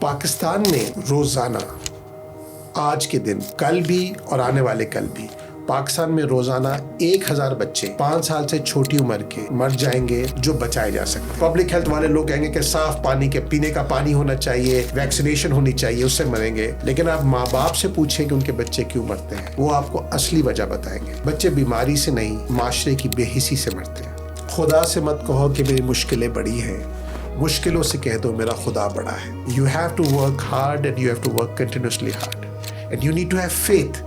پاکستان میں روزانہ آج کے دن کل بھی اور آنے والے کل بھی پاکستان میں روزانہ 1000 بچے 5 سال سے چھوٹی عمر کے مر جائیں گے جو بچائے جا سکتے. پبلک ہیلتھ والے لوگ کہیں گے کہ صاف پانی کے پینے کا پانی ہونا چاہیے, ویکسینیشن ہونی چاہیے, اس سے مریں گے. لیکن آپ ماں باپ سے پوچھیں کہ ان کے بچے کیوں مرتے ہیں, وہ آپ کو اصلی وجہ بتائیں گے. بچے بیماری سے نہیں, معاشرے کی بے حسی سے مرتے ہیں. خدا سے مت کہو کہ میری مشکلیں بڑی ہیں, مشکلوں سے کہہ دو میرا خدا بڑا ہے. You have to work hard and you have to work continuously hard and you need to have faith,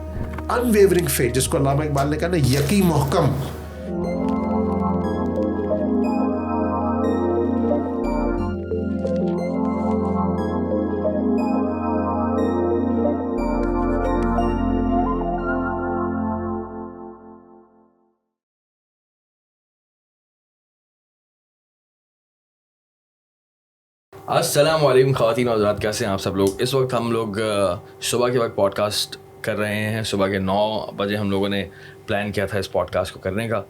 unwavering faith, جس کو علامہ اقبال نے کہا نا, یقین محکم. السلام علیکم خواتین و حضرات, کیسے ہیں آپ سب لوگ؟ اس وقت ہم لوگ صبح کے وقت پوڈ کاسٹ کر رہے ہیں. صبح کے 9 بجے ہم لوگوں نے پلان کیا تھا اس پوڈ کاسٹ کو کرنے کا,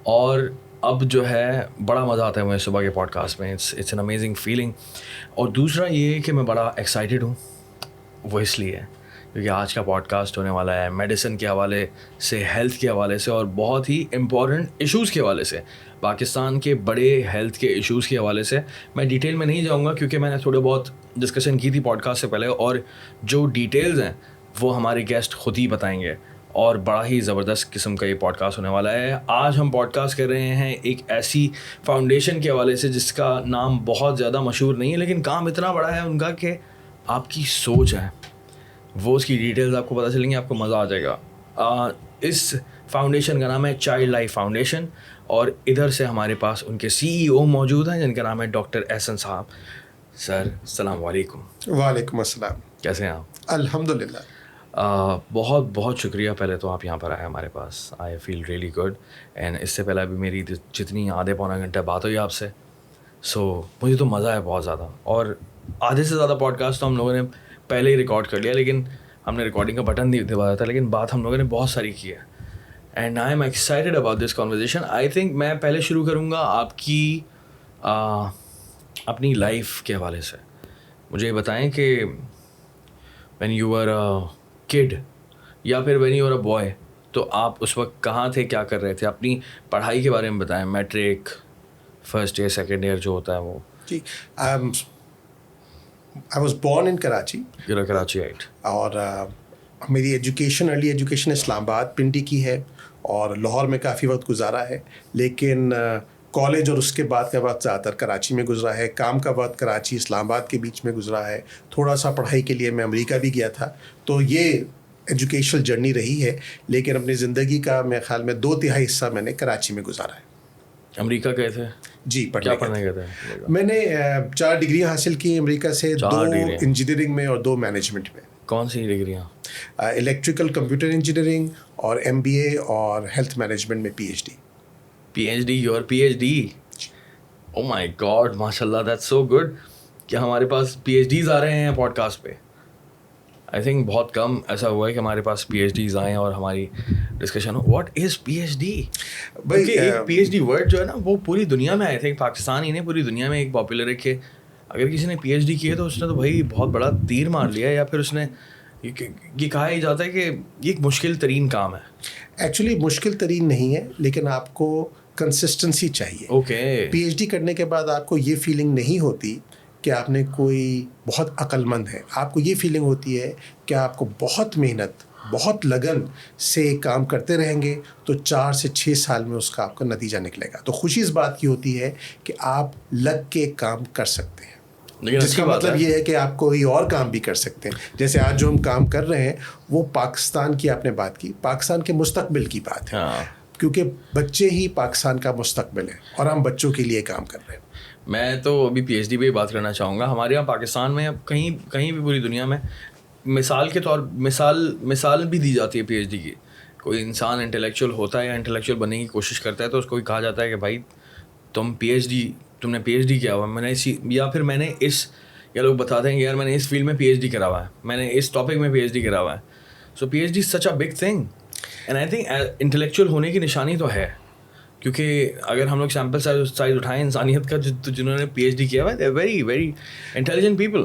اور اب جو ہے بڑا مزہ آتا ہے مجھے صبح کے پوڈ کاسٹ میں. It's an amazing feeling. اور دوسرا یہ کہ میں بڑا ایکسائٹیڈ ہوں, وہ اس لیے کیونکہ آج کا پوڈ کاسٹ ہونے والا ہے میڈیسن کے حوالے سے, ہیلتھ کے حوالے سے, اور بہت ہی امپورٹنٹ ایشوز کے حوالے سے, پاکستان کے بڑے ہیلتھ کے ایشوز کے حوالے سے. میں ڈیٹیل میں نہیں جاؤں گا کیونکہ میں نے تھوڑے بہت ڈسکشن کی تھی پوڈ کاسٹ سے پہلے, اور جو ڈیٹیلز ہیں وہ ہمارے گیسٹ خود ہی بتائیں گے, اور بڑا ہی زبردست قسم کا یہ پوڈ کاسٹ ہونے والا ہے. آج ہم پوڈ کاسٹ کر رہے ہیں ایک ایسی فاؤنڈیشن کے حوالے سے جس کا نام بہت زیادہ مشہور نہیں ہے, لیکن کام اتنا بڑا ہے ان کا کہ آپ کی سوچ ہے وہ, اس کی ڈیٹیلز آپ کو پتہ چلیں گی, آپ کو مزہ آ جائے گا. اس فاؤنڈیشن کا نام ہے چائلڈ لائف فاؤنڈیشن, اور ادھر سے ہمارے پاس ان کے CEO موجود ہیں جن کا نام ہے ڈاکٹر احسن صاحب. سر السلام علیکم. وعلیکم السلام. کیسے ہیں آپ؟ الحمدللہ. بہت بہت شکریہ پہلے تو آپ یہاں پر آئے ہمارے پاس. آئی فیل ریئلی گڈ. اینڈ اس سے پہلے ابھی میری جتنی آدھے پونا گھنٹہ بات ہوئی آپ سے, سو مجھے تو مزہ ہے بہت زیادہ. اور آدھے سے زیادہ پوڈ کاسٹ تو ہم لوگوں نے پہلے ہی ریکارڈ کر لیا, لیکن ہم نے ریکارڈنگ کا بٹن نہیں دبایا تھا, لیکن بات ہم لوگوں نے بہت ساری کی ہے. And I M excited about this conversation. I think میں پہلے شروع کروں گا آپ کی اپنی لائف کے حوالے سے. مجھے یہ بتائیں کہ when you are a kid یا پھر when you are a boy, تو آپ اس وقت کہاں تھے, کیا کر رہے تھے؟ اپنی پڑھائی کے بارے میں بتائیں. Matric, first year, second year جو ہوتا ہے وہ. جی, I was born in Karachi. You're a Karachiite. اور میری ارلی ایجوکیشن اسلام آباد پنڈی کی ہے, اور لاہور میں کافی وقت گزارا ہے, لیکن کالج اور اس کے بعد کا وقت زیادہ تر کراچی میں گزرا ہے. کام کا وقت کراچی اسلام آباد کے بیچ میں گزرا ہے. تھوڑا سا پڑھائی کے لیے میں امریکہ بھی گیا تھا. تو یہ ایجوکیشنل جرنی رہی ہے, لیکن اپنی زندگی کا میرے خیال میں 2/3 حصہ میں نے کراچی میں گزارا ہے. امریکہ گئے تھے؟ جی, پڑھنے گئے تھے. میں نے 4 ڈگریاں حاصل کی امریکہ سے, 2 انجینئرنگ میں اور 2 مینجمنٹ میں. کون سی ڈگریاں؟ الیکٹریکل کمپیوٹر انجینئرنگ اور MBA, اور ہیلتھ مینجمنٹ میں PhD. PhD, your PhD. O my God, ماشاء اللہ, دیٹس سو گڈ کہ ہمارے پاس PhDs آ رہے ہیں پوڈ کاسٹ پہ. آئی تھنک بہت کم ایسا ہوا ہے کہ ہمارے پاس PhDs آئیں اور ہماری discussion who. What is PhD؟ بلکہ ایک PhD ورڈ جو ہے نا وہ پوری دنیا میں, آئی تھنک پاکستان ہی نہیں پوری دنیا میں ایک پاپولر ہے کہ اگر کسی نے PhD کی ہے تو اس نے تو بھائی بہت بڑا تیر مار لیا, یا پھر اس نے یہ کہا ہی جاتا ہے کہ یہ ایک مشکل ترین کام ہے. ایکچولی مشکل ترین نہیں ہے, لیکن آپ کو کنسسٹنسی چاہیے. اوکے. PhD کرنے کے بعد آپ کو یہ فیلنگ نہیں ہوتی کہ آپ نے کوئی بہت عقل مند ہے. آپ کو یہ فیلنگ ہوتی ہے کہ آپ کو بہت محنت, بہت لگن سے کام کرتے رہیں گے تو 4 سے 6 سال میں اس کا آپ کا نتیجہ نکلے گا. تو خوشی اس بات کی ہوتی ہے کہ آپ لگ کے کام کر سکتے ہیں, جس کا مطلب یہ ہے کہ آپ کوئی اور کام بھی کر سکتے ہیں. جیسے آج جو ہم کام کر رہے ہیں وہ پاکستان کی آپ نے بات کی, پاکستان کے مستقبل کی بات ہے, کیونکہ بچے ہی پاکستان کا مستقبل ہے اور ہم بچوں کے لیے کام کر رہے ہیں. میں تو ابھی PhD پہ ہی بات کرنا چاہوں گا. ہمارے یہاں پاکستان میں اب کہیں بھی پوری دنیا میں مثال کے طور مثال بھی دی جاتی ہے PhD کی. کوئی انسان انٹلیکچوئل ہوتا ہے یا انٹلیکچوئل بننے کی کوشش کرتا ہے تو اس کو کہا جاتا ہے کہ بھائی تم نے PhD کیا ہوا ہے, میں نے یا پھر میں نے یا لوگ بتاتے ہیں کہ یار میں نے اس فیلڈ میں PhD کرا ہوا ہے, میں نے اس ٹاپک میں PhD کرا ہوا ہے. سو PhD such a big thing, and I think intellectual ہونے کی نشانی تو ہے, کیونکہ اگر ہم لوگ سیمپل سائز اٹھائیں انسانیت کا, جنہوں نے PhD کیا ہوا ہے, they are very very intelligent people.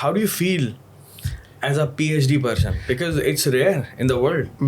how do you feel as a PhD person, because it's rare in the world.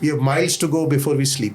We have miles to go before we sleep.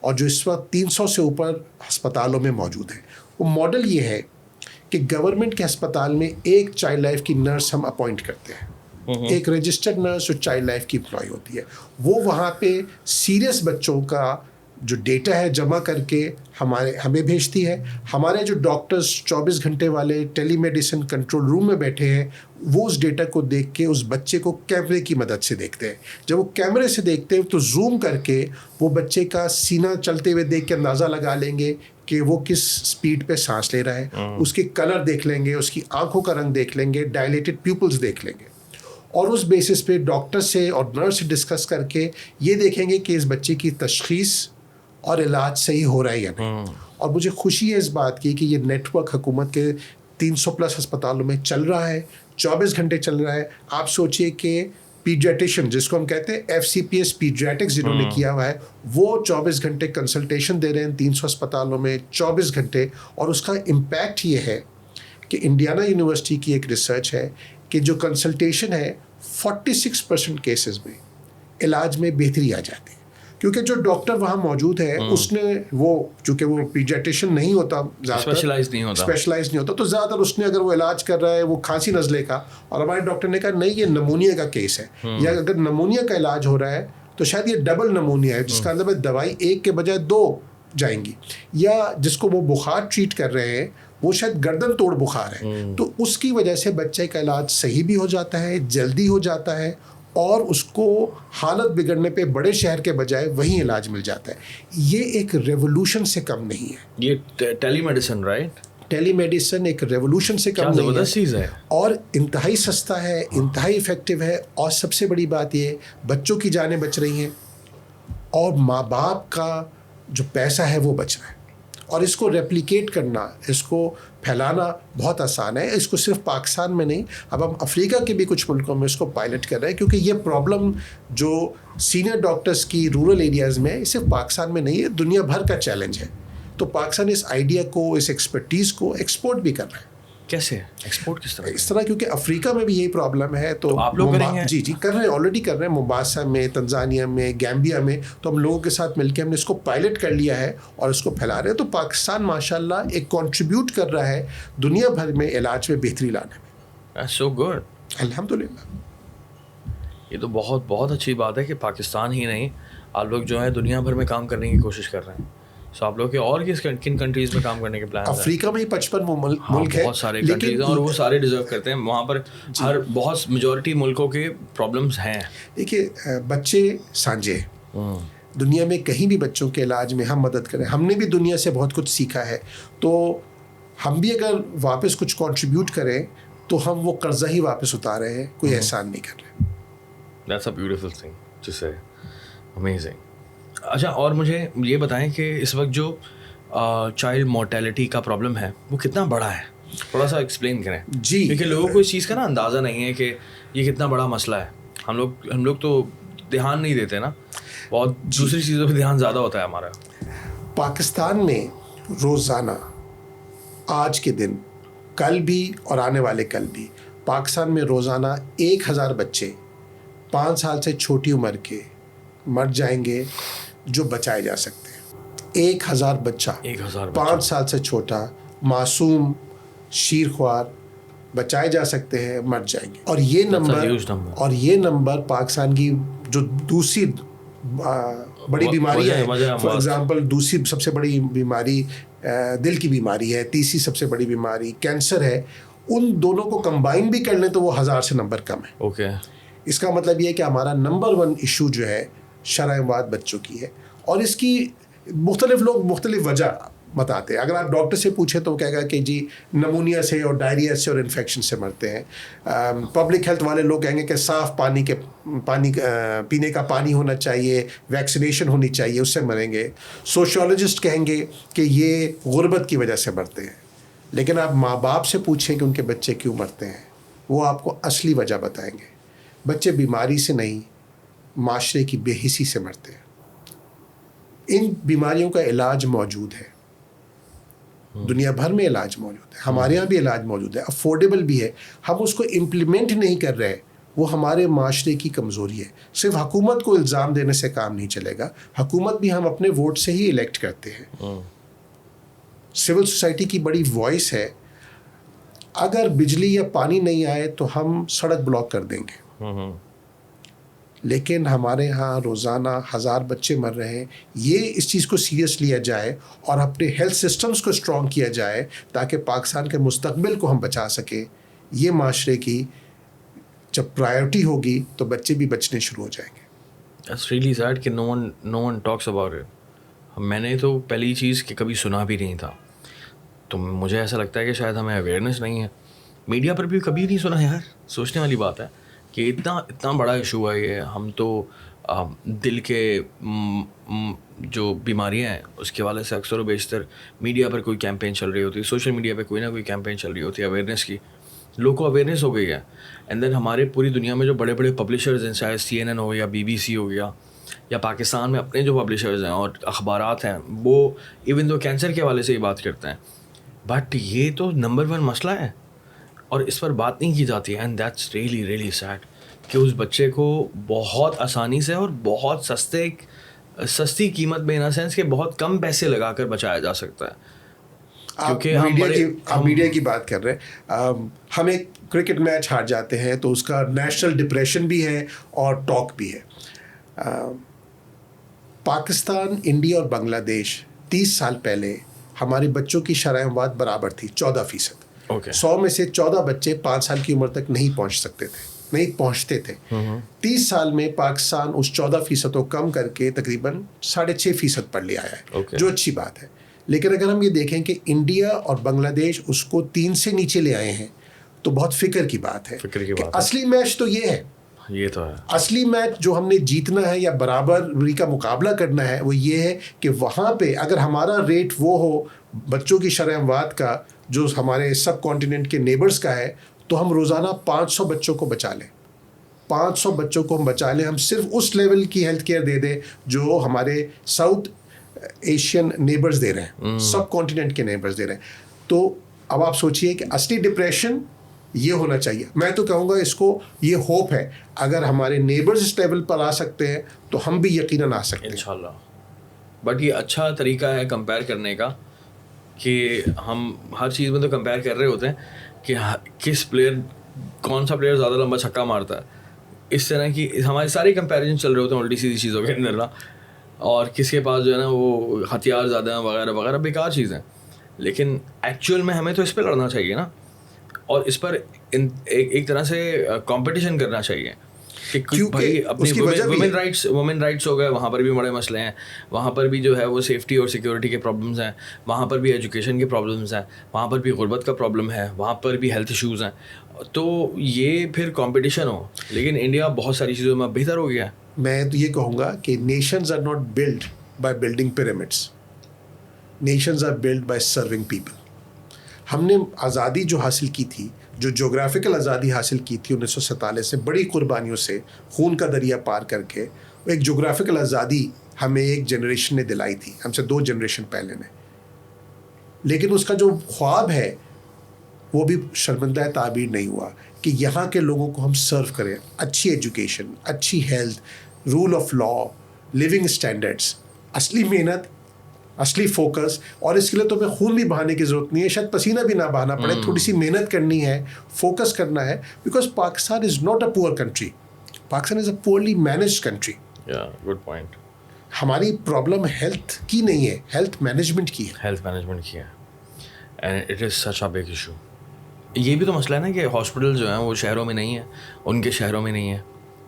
اور جو اس وقت 300 سے اوپر ہسپتالوں میں موجود ہیں. وہ ماڈل یہ ہے کہ گورنمنٹ کے ہسپتال میں ایک چائلڈ لائف کی نرس ہم اپوائنٹ کرتے ہیں, ایک رجسٹرڈ نرس جو چائلڈ لائف کی امپلائی ہوتی ہے, وہ وہاں پہ سیریس بچوں کا جو ڈیٹا ہے جمع کر کے ہمیں بھیجتی ہے. ہمارے جو ڈاکٹرز 24 گھنٹے والے ٹیلی میڈیسن کنٹرول روم میں بیٹھے ہیں, وہ اس ڈیٹا کو دیکھ کے اس بچے کو کیمرے کی مدد سے دیکھتے ہیں. جب وہ کیمرے سے دیکھتے ہیں تو زوم کر کے وہ بچے کا سینہ چلتے ہوئے دیکھ کے اندازہ لگا لیں گے کہ وہ کس سپیڈ پہ سانس لے رہا ہے, اس کے کلر دیکھ لیں گے, اس کی آنکھوں کا رنگ دیکھ لیں گے, ڈائلیٹڈ پیپلز دیکھ لیں گے, اور اس بیسس پہ ڈاکٹر سے اور نرس سے ڈسکس کر کے یہ دیکھیں گے کہ اس بچے کی تشخیص اور علاج صحیح ہو رہا ہے یا نہیں. اور مجھے خوشی ہے اس بات کی کہ یہ نیٹ ورک حکومت کے 300+ ہسپتالوں میں چل رہا ہے, 24 گھنٹے چل رہا ہے. آپ سوچئے کہ پیڈیاٹیشین جس کو ہم کہتے ہیں FCPS پیڈیاٹکس جنہوں نے کیا ہوا ہے, وہ 24 گھنٹے کنسلٹیشن دے رہے ہیں 300 ہسپتالوں میں 24 گھنٹے. اور اس کا امپیکٹ یہ ہے کہ انڈیانا یونیورسٹی کی ایک ریسرچ ہے کہ جو کنسلٹیشن ہے 46% کیسز میں علاج میں بہتری آ جاتی ہے, کیونکہ جو ڈاکٹر وہاں موجود ہے اس نے وہ چونکہ وہ پیڈیاٹیشین نہیں ہوتا, اسپیشلائز نہیں ہوتا, تو زیادہ تر اس نے اگر وہ علاج کر رہا ہے وہ کھانسی نزلے کا, اور ہمارے ڈاکٹر نے کہا نہیں یہ نمونیا کا کیس ہے, یا اگر نمونیا کا علاج ہو رہا ہے تو شاید یہ ڈبل نمونیا ہے جس کا مطلب دوائی ایک کے بجائے 2 جائیں گی, یا جس کو وہ بخار ٹریٹ کر رہے ہیں وہ شاید گردن توڑ بخار ہے. تو اس کی وجہ سے بچے کا علاج صحیح بھی ہو جاتا ہے, جلدی ہو جاتا ہے, اور اس کو حالت بگڑنے پہ بڑے شہر کے بجائے وہیں علاج مل جاتا ہے. یہ ایک ریولوشن سے کم نہیں ہے. یہ ٹیلی میڈیسن رائٹ, ٹیلی میڈیسن ایک ریولوشن سے کم نہیں ہے, اور انتہائی سستا ہے, انتہائی افیکٹو ہے, اور سب سے بڑی بات یہ بچوں کی جانیں بچ رہی ہیں اور ماں باپ کا جو پیسہ ہے وہ بچ رہا ہے. اور اس کو ریپلیکیٹ کرنا, اس کو پھیلانا بہت آسان ہے. اس کو صرف پاکستان میں نہیں, اب ہم افریقہ کے بھی کچھ ملکوں میں اس کو پائلٹ کر رہے ہیں, کیونکہ یہ پرابلم جو سینئر ڈاکٹرز کی رورل ایریاز میں ہے صرف پاکستان میں نہیں ہے, دنیا بھر کا چیلنج ہے. تو پاکستان اس آئیڈیا کو, اس ایکسپرٹیز کو ایکسپورٹ بھی کر رہا ہے. کیسے ایکسپورٹ کس طرح؟ اس طرح کیونکہ افریقہ میں بھی یہی پرابلم ہے, تو آپ لوگ کریں گے؟ جی کر رہے ہیں, آلریڈی کر رہے ہیں. مومباسا میں, تنزانیہ میں, گیمبیا میں, تو ہم لوگوں کے ساتھ مل کے ہم نے اس کو پائلٹ کر لیا ہے اور اس کو پھیلا رہے ہیں. تو پاکستان ماشاءاللہ ایک کنٹریبیوٹ کر رہا ہے دنیا بھر میں علاج میں بہتری لانے میں. سو گڈ, الحمدللہ. یہ تو بہت بہت اچھی بات ہے کہ پاکستان ہی نہیں آپ لوگ جو ہے دنیا بھر میں کام کرنے کی کوشش کر رہے ہیں. سو آپ لوگ کے اور کن کنٹریز میں کام کرنے کے پلان ہیں؟ افریقہ میں 55 ملک ہے, بہت سارے کنٹریز ہیں اور وہ سارے ڈیزرو کرتے ہیں. وہاں پر ہر بہت میجورٹی ملکوں کے پرابلمس ہیں. دیکھیے بچے سانجے, دنیا میں کہیں بھی بچوں کے علاج میں ہم مدد کریں. ہم نے بھی دنیا سے بہت کچھ سیکھا ہے, تو ہم بھی اگر واپس کچھ کنٹریبیوٹ کریں تو ہم وہ قرضہ ہی واپس اتار رہے ہیں, کوئی احسان نہیں کر رہے. That's a beautiful thing to say. Amazing. اچھا, اور مجھے یہ بتائیں کہ اس وقت جو چائلڈ مورٹیلٹی کا پرابلم ہے وہ کتنا بڑا ہے, تھوڑا سا ایکسپلین کریں. جی, کیونکہ لوگوں کو اس چیز کا نا اندازہ نہیں ہے کہ یہ کتنا بڑا مسئلہ ہے. ہم لوگ تو دھیان نہیں دیتے نا, بہت دوسری چیزوں پہ دھیان زیادہ ہوتا ہے ہمارا. پاکستان میں روزانہ آج کے دن, کل بھی اور آنے والے کل بھی, پاکستان میں روزانہ 1000 بچے 5 سال سے چھوٹی عمر کے مر جائیں گے جو بچائے جا سکتے ہیں. 1000 بچہ 5 سال سے چھوٹا معصوم شیرخوار بچائے جا سکتے ہیں, مر جائیں گے. اور یہ نمبر پاکستان کی جو دوسری بڑی بیماری ہے, فار ایگزامپل دوسری سب سے بڑی بیماری دل کی بیماری ہے, تیسری سب سے بڑی بیماری کینسر ہے, ان دونوں کو کمبائن بھی کر لیں تو وہ 1000 سے نمبر کم ہے. اوکے, اس کا مطلب یہ ہے کہ ہمارا نمبر 1 ایشو جو ہے شرح اموات بچوں کی ہے. اور اس کی مختلف لوگ مختلف وجہ بتاتے ہیں. اگر آپ ڈاکٹر سے پوچھیں تو وہ کہے گا کہ جی نمونیا سے اور ڈائریا سے اور انفیکشن سے مرتے ہیں. پبلک ہیلتھ والے لوگ کہیں گے کہ صاف پانی پینے کا پانی ہونا چاہیے, ویکسینیشن ہونی چاہیے, اس سے مریں گے. سوشیولوجسٹ کہیں گے کہ یہ غربت کی وجہ سے مرتے ہیں. لیکن آپ ماں باپ سے پوچھیں کہ ان کے بچے کیوں مرتے ہیں, وہ آپ کو اصلی وجہ بتائیں گے. بچے بیماری سے نہیں, معاشرے کی بے حسی سے مرتے ہیں. ان بیماریوں کا علاج موجود ہے, دنیا بھر میں علاج موجود ہے, ہمارے یہاں بھی علاج موجود ہے, افورڈیبل بھی ہے. ہم اس کو امپلیمنٹ نہیں کر رہے, وہ ہمارے معاشرے کی کمزوری ہے. صرف حکومت کو الزام دینے سے کام نہیں چلے گا. حکومت بھی ہم اپنے ووٹ سے ہی الیکٹ کرتے ہیں. سول سوسائٹی کی بڑی وائس ہے. اگر بجلی یا پانی نہیں آئے تو ہم سڑک بلاک کر دیں گے, لیکن ہمارے ہاں روزانہ 1000 بچے مر رہے ہیں. یہ اس چیز کو سیریس لیا جائے اور اپنے ہیلتھ سسٹمز کو اسٹرانگ کیا جائے تاکہ پاکستان کے مستقبل کو ہم بچا سکیں. یہ معاشرے کی جب پرائیورٹی ہوگی تو بچے بھی بچنے شروع ہو جائیں گے. That's really sad کہ no one talks about it. میں نے تو پہلی چیز کہ کبھی سنا بھی نہیں تھا, تو مجھے ایسا لگتا ہے کہ شاید ہمیں اویئرنیس نہیں ہے. میڈیا پر بھی کبھی نہیں سنا یار. سوچنے والی بات ہے کہ اتنا بڑا ایشو ہے یہ. ہم تو دل کے جو بیماریاں ہیں اس کے حوالے سے اکثر و بیشتر میڈیا پر کوئی کیمپین چل رہی ہوتی ہے, سوشل میڈیا پہ کوئی نہ کوئی کیمپین چل رہی ہوتی ہے اویئرنیس کی. لوگوں کو اویئرنیس ہو گئی ہے. اینڈ دین ہمارے پوری دنیا میں جو بڑے بڑے پبلشرز ہیں, چاہے CNN ہو یا BBC ہو گیا, یا پاکستان میں اپنے جو پبلشرز ہیں اور اخبارات ہیں, وہ ایون تو کینسر کے حوالے سے ہی بات کرتے ہیں. بٹ یہ تو نمبر 1 مسئلہ ہے اور اس پر بات نہیں کی جاتی ہے. And that's really really sad کہ اس بچے کو بہت آسانی سے اور بہت سستی قیمت میں, ان اے سینس کہ بہت کم پیسے لگا کر بچایا جا سکتا ہے. کیونکہ ہم میڈیا کی بات کر رہے ہیں. ہم ایک کرکٹ میچ ہار جاتے ہیں تو اس کا نیشنل ڈپریشن بھی ہے اور ٹاک بھی ہے. پاکستان, انڈیا اور بنگلہ دیش 30 سال پہلے ہمارے بچوں کی شرح اموات برابر تھی 14%. 100 میں سے 14 بچے 5 سال کی عمر تک نہیں پہنچتے تھے. 30 سال میں پاکستان اس 14% کو کم کر کے تقریباً 6.5% پر لے آیا ہے, جو اچھی بات ہے. لیکن اگر ہم یہ دیکھیں کہ انڈیا اور بنگلہ دیش اس کو 3 سے نیچے لے آئے ہیں تو بہت فکر کی بات ہے. اصلی میچ تو یہ ہے, یہ تو ہے اصلی میچ جو ہم نے جیتنا ہے یا برابری کا مقابلہ کرنا ہے, وہ یہ ہے کہ وہاں پہ اگر ہمارا ریٹ وہ ہو بچوں کی شرح اموات کا جو ہمارے سب کانٹیننٹ کے نیبرز کا ہے, تو ہم روزانہ 500 بچوں کو بچا لیں. 500 بچوں کو ہم بچا لیں. ہم صرف اس لیول کی ہیلتھ کیئر دے دیں جو ہمارے ساؤتھ ایشین نیبرز دے رہے ہیں, سب کانٹیننٹ کے نیبرز دے رہے ہیں. تو اب آپ سوچئے کہ اصلی ڈپریشن یہ ہونا چاہیے. میں تو کہوں گا اس کو یہ ہوپ ہے, اگر ہمارے نیبرز اس لیول پر آ سکتے ہیں تو ہم بھی یقیناً آ سکتے ہیں انشاءاللہ. بٹ یہ اچھا طریقہ ہے کمپیئر کرنے کا کہ ہم ہر چیز میں تو کمپیئر کر رہے ہوتے ہیں کہ کس پلیئر, کون سا پلیئر زیادہ لمبا چھکا مارتا ہے. اس طرح کی ہمارے سارے کمپیریزن چل رہے ہوتے ہیں الٹی سیدھی چیزوں کے اندر نا, اور کس کے پاس جو ہے نا وہ ہتھیار زیادہ ہیں وغیرہ وغیرہ, بیکار چیزیں. لیکن ایکچوئل میں ہمیں تو اس پہ لڑنا چاہیے نا, اور اس پر ایک طرح سے کمپٹیشن کرنا چاہیے کہ بھائی اپنی وومن رائٹس ہو گئے, وہاں پر بھی بڑے مسئلے ہیں, وہاں پر بھی جو ہے وہ سیفٹی اور سیکورٹی کے پرابلمس ہیں, وہاں پر بھی ایجوکیشن کے پرابلمس ہیں, وہاں پر بھی غربت کا پرابلم ہے, وہاں پر بھی ہیلتھ ایشوز ہیں. تو یہ پھر کمپٹیشن ہو. لیکن انڈیا بہت ساری چیزوں میں بہتر ہو گیا ہے. میں تو یہ کہوں گا کہ nations are not built by building pyramids, nations are built by serving people. ہم نے آزادی جو حاصل کی تھی, جو جغرافیکل آزادی حاصل کی تھی 1947 سے, بڑی قربانیوں سے خون کا دریا پار کر کے, ایک جغرافیکل آزادی ہمیں ایک جنریشن نے دلائی تھی, ہم سے 2 جنریشن پہلے نے. لیکن اس کا جو خواب ہے وہ بھی شرمندہ تعبیر نہیں ہوا کہ یہاں کے لوگوں کو ہم سرو کریں, اچھی ایجوکیشن, اچھی health, rule of law, living standards, اصلی محنت, اصلی فوکس. اور اس کے لیے تو ہمیں خون بھی بہانے کی ضرورت نہیں ہے, شاید پسینہ بھی نہ بہانا پڑے, تھوڑی سی محنت کرنی ہے, فوکس کرنا ہے. Because Pakistan is not a poor country, Pakistan is a poorly managed country. Good point. ہماری پرابلم ہیلتھ کی نہیں ہے, ہیلتھ مینجمنٹ کی ہے. ہیلتھ مینجمنٹ کی ہے, and it is such a big issue. یہ بھی تو مسئلہ ہے نا کہ ہاسپٹل جو ہیں وہ شہروں میں نہیں ہیں, ان کے شہروں میں نہیں ہیں,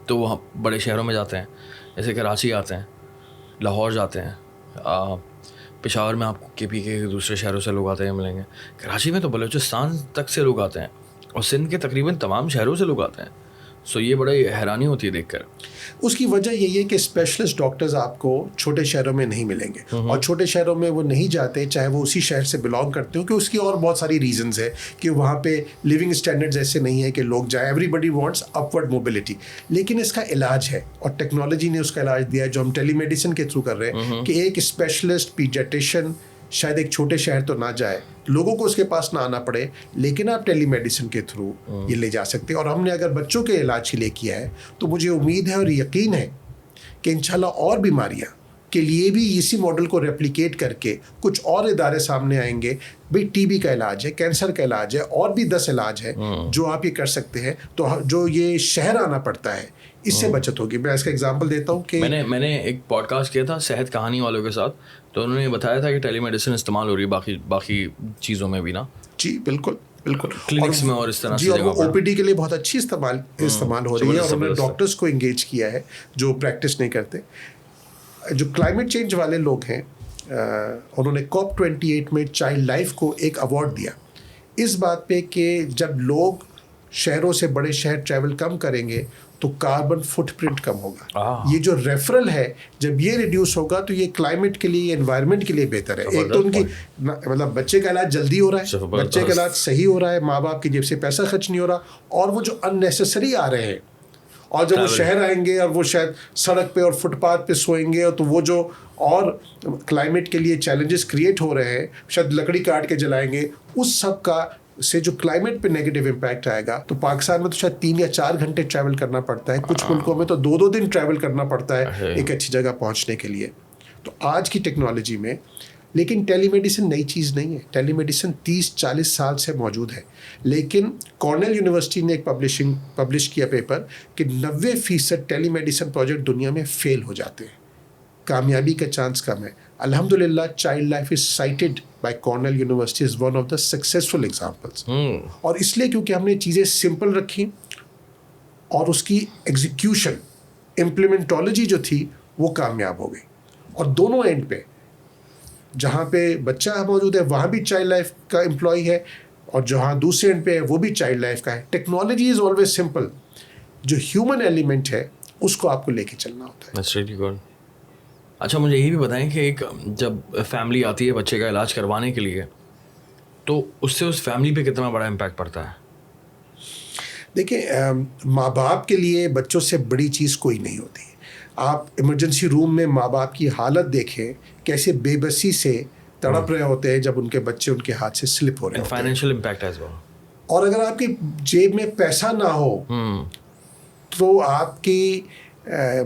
تو وہ بڑے شہروں میں جاتے ہیں, جیسے کراچی آتے ہیں, لاہور جاتے ہیں, پشاور میں آپ کو KP کے دوسرے شہروں سے لوگ آتے ہیں ملیں گے. کراچی میں تو بلوچستان تک سے لوگ آتے ہیں, اور سندھ کے تقریباً تمام شہروں سے لوگ آتے ہیں. سو یہ بڑی حیرانی ہوتی ہے دیکھ کر. اس کی وجہ یہی ہے کہ اسپیشلسٹ ڈاکٹرز آپ کو چھوٹے شہروں میں نہیں ملیں گے, اور چھوٹے شہروں میں وہ نہیں جاتے چاہے وہ اسی شہر سے بلانگ کرتے ہوں, کہ اس کی اور بہت ساری ریزنز ہے کہ وہاں پہ لیونگ اسٹینڈرڈز ایسے نہیں ہیں کہ لوگ جائیں. ایوری بڈی وانٹس اپورڈ موبلٹی. لیکن اس کا علاج ہے, اور ٹیکنالوجی نے اس کا علاج دیا ہے جو ہم ٹیلی میڈیسن کے تھرو کر رہے ہیں, کہ ایک اسپیشلسٹ پیڈیاٹیشین شاید ایک چھوٹے شہر تو نہ جائے, لوگوں کو اس کے پاس نہ آنا پڑے, لیکن آپ ٹیلی میڈیسن کے تھرو یہ لے جا سکتے ہیں. اور ہم نے اگر بچوں کے علاج کے لیے کیا ہے تو مجھے امید ہے اور یقین ہے کہ انشاءاللہ اور بیماریاں کے لیے بھی اسی ماڈل کو ریپلیکیٹ کر کے کچھ اور ادارے سامنے آئیں گے. بھئی ٹی بی کا علاج ہے, کینسر کا علاج ہے, اور بھی 10 علاج ہے جو آپ یہ کر سکتے ہیں. تو جو یہ شہر آنا پڑتا ہے اس سے بچت ہوگی. میں اس کا ایگزامپل دیتا ہوں کہ میں نے ایک پوڈ کاسٹ کیا تھا صحت کہانی والوں کے ساتھ, تو انہوں نے بتایا تھا کہ ٹیلی میڈیسن استعمال ہو رہی ہے باقی چیزوں میں بھی نا. جی بالکل بالکل, کلینکس میں اور اس طرح سے. جی, اور وہ او پی ڈی کے لیے بہت اچھی استعمال ہو رہی ہے, اور انہوں نے ڈاکٹرس کو انگیج کیا ہے جو پریکٹس نہیں کرتے. جو کلائمیٹ چینج والے لوگ ہیں انہوں نے COP28 میں چائلڈ لائف کو ایک ایوارڈ دیا اس بات پہ کہ جب لوگ شہروں سے بڑے شہر ٹریول کم کریں گے تو کاربن فٹ پرنٹ کم ہوگا. یہ جو ریفرل ہے جب یہ ریڈیوس ہوگا تو یہ کلائمیٹ کے لیے, انوائرمنٹ کے لیے بہتر ہے. ایک تو ان کی مطلب بچے کا علاج جلدی ہو رہا ہے, بچے کا علاج صحیح ہو رہا ہے, ماں باپ کی جیب سے پیسہ خرچ نہیں ہو رہا, اور وہ جو اننیسیسری آ رہے ہیں اور جب وہ شہر آئیں گے اور وہ شاید سڑک پہ اور فٹ پاتھ پہ سوئیں گے, تو وہ جو اور کلائمیٹ کے لیے چیلنجز کریٹ ہو رہے ہیں, شاید لکڑی کاٹ کے جلائیں گے, اس سب کا سے جو کلائمیٹ پہ نیگیٹو امپیکٹ آئے گا. تو پاکستان میں تو شاید 3 یا 4 گھنٹے ٹریول کرنا پڑتا ہے, کچھ ملکوں میں تو 2 دن ٹریول کرنا پڑتا ہے ایک اچھی جگہ پہنچنے کے لیے. تو آج کی ٹیکنالوجی میں, لیکن ٹیلی میڈیسن نئی چیز نہیں ہے. ٹیلی میڈیسن 30-40 سال سے موجود ہے, لیکن کارنیل یونیورسٹی نے ایک پبلش کیا پیپر کہ 90% ٹیلی میڈیسن پروجیکٹ دنیا میں فیل ہو جاتے ہیں, کامیابی کا چانس کم ہے. الحمدللہ child life is cited by Cornell University as one of the successful examples. اور اس لیے کیونکہ ہم نے چیزیں سمپل رکھی اور اس کی ایگزیکیوشن امپلیمنٹولوجی جو تھی وہ کامیاب ہو گئی. اور دونوں اینڈ پہ جہاں پہ بچہ موجود ہے وہاں بھی چائلڈ لائف کا امپلائی ہے, اور جہاں دوسرے اینڈ پہ ہے وہ بھی چائلڈ لائف کا ہے. ٹیکنالوجی از آلویز سمپل, جو ہیومن ایلیمنٹ ہے اس کو آپ کو لے کے چلنا ہوتا ہے. اچھا مجھے یہ بھی بتائیں کہ ایک جب فیملی آتی ہے بچے کا علاج کروانے کے لیے تو اس سے اس فیملی پہ کتنا بڑا امپیکٹ پڑتا ہے؟ دیکھیں, ماں باپ کے لیے بچوں سے بڑی چیز کوئی نہیں ہوتی. آپ ایمرجنسی روم میں ماں باپ کی حالت دیکھیں, کیسے بے بسی سے تڑپ رہے ہوتے ہیں جب ان کے بچے ان کے ہاتھ سے سلپ ہو رہے ہیں. Financial impact as well. اور اگر آپ کی جیب میں پیسہ نہ ہو تو آپ کی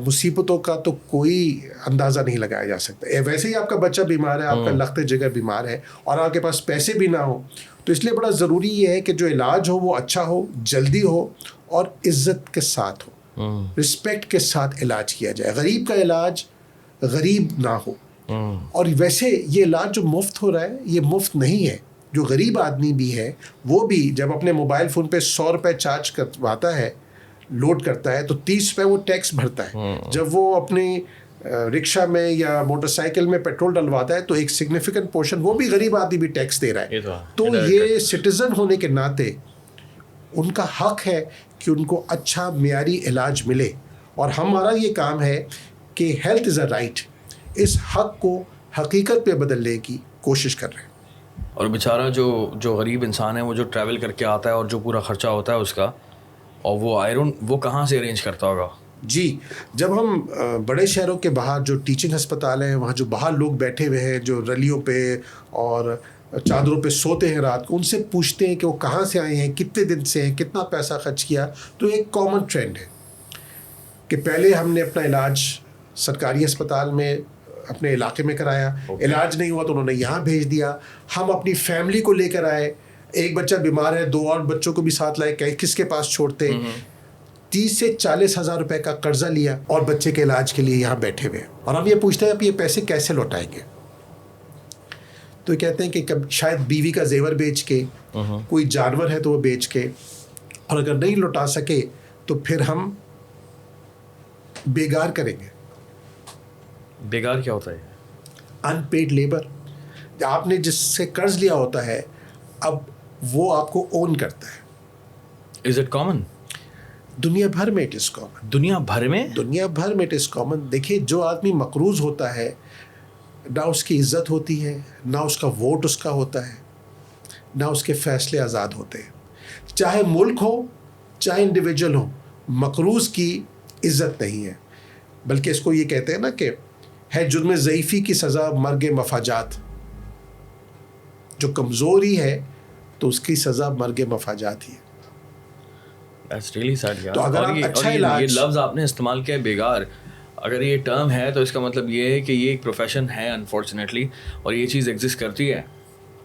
مصیبتوں کا تو کوئی اندازہ نہیں لگایا جا سکتا. ویسے ہی آپ کا بچہ بیمار ہے, آپ کا لخت جگر بیمار ہے, اور آپ کے پاس پیسے بھی نہ ہو, تو اس لیے بڑا ضروری یہ ہے کہ جو علاج ہو وہ اچھا ہو, جلدی ہو, اور عزت کے ساتھ ہو, رسپیکٹ کے ساتھ علاج کیا جائے. غریب کا علاج غریب نہ ہو. اور ویسے یہ علاج جو مفت ہو رہا ہے یہ مفت نہیں ہے. جو غریب آدمی بھی ہے وہ بھی جب اپنے موبائل فون پہ 100 روپے چارج کرواتا ہے, لوڈ کرتا ہے, تو 30 روپے وہ ٹیکس بھرتا ہے. جب وہ اپنی رکشہ میں یا موٹر سائیکل میں پیٹرول ڈلواتا ہے تو ایک سگنیفیکنٹ پورشن وہ بھی غریب آدمی بھی ٹیکس دے رہا ہے. تو یہ سٹیزن ہونے کے ناطے ان کا حق ہے کہ ان کو اچھا معیاری علاج ملے, اور ہمارا یہ کام ہے کہ ہیلتھ از اے رائٹ, اس حق کو حقیقت پہ بدلنے کی کوشش کر رہے ہیں. اور بیچارہ جو غریب انسان ہے وہ جو ٹریول کر کے آتا ہے اور جو پورا خرچہ ہوتا ہے اس کا, اور وہ کہاں سے ارینج کرتا ہوگا؟ جی, جب ہم بڑے شہروں کے باہر جو ٹیچنگ ہسپتال ہیں وہاں جو باہر لوگ بیٹھے ہوئے ہیں جو رلیوں پہ اور چادروں پہ سوتے ہیں رات کو, ان سے پوچھتے ہیں کہ وہ کہاں سے آئے ہیں, کتنے دن سے ہیں, کتنا پیسہ خرچ کیا, تو ایک کامن ٹرینڈ ہے کہ پہلے ہم نے اپنا علاج سرکاری ہسپتال میں اپنے علاقے میں کرایا, علاج نہیں ہوا تو انہوں نے یہاں بھیج دیا. ہم اپنی فیملی کو لے کر آئے, ایک بچہ بیمار ہے 2 اور بچوں کو بھی ساتھ لائے, کس کے پاس چھوڑتے, 30 سے 40 ہزار روپے کا قرضہ لیا اور بچے کے علاج کے لیے یہاں بیٹھے ہوئے, اور ہم یہ پوچھتے ہیں آپ یہ پیسے کیسے لوٹائیں گے. تو کہتے ہیں کہ شاید بیوی کا زیور بیچ کے, کوئی جانور ہے تو وہ بیچ کے, اور اگر نہیں لوٹا سکے تو پھر ہم بیگار کریں گے. بیگار کیا ہوتا ہے؟ ان پیڈ لیبر. آپ نے جس سے قرض لیا ہوتا ہے اب وہ آپ کو اون کرتا ہے. Is it common? دنیا بھر میں اٹ از کامن. دنیا بھر میں اٹ از کامن. دیکھیے, جو آدمی مقروض ہوتا ہے نہ اس کی عزت ہوتی ہے, نہ اس کا ووٹ اس کا ہوتا ہے, نہ اس کے فیصلے آزاد ہوتے ہیں. چاہے ملک ہو چاہے انڈیویجول ہو, مقروض کی عزت نہیں ہے. بلکہ اس کو یہ کہتے ہیں نا کہ ہے جرم ضعیفی کی سزا مرگ مفاجات. جو کمزوری ہے تو اس کی سزا مرگ مفاجات ہی ہے. That's really sad یار. تو اگر آپ اچھا علاج, یہ لفظ آپ نے استعمال کیا بیگار, اگر یہ ٹرم ہے تو اس کا مطلب یہ ہے کہ یہ ایک پروفیشن ہے انفارچونیٹلی, اور یہ چیز ایگزسٹ کرتی ہے,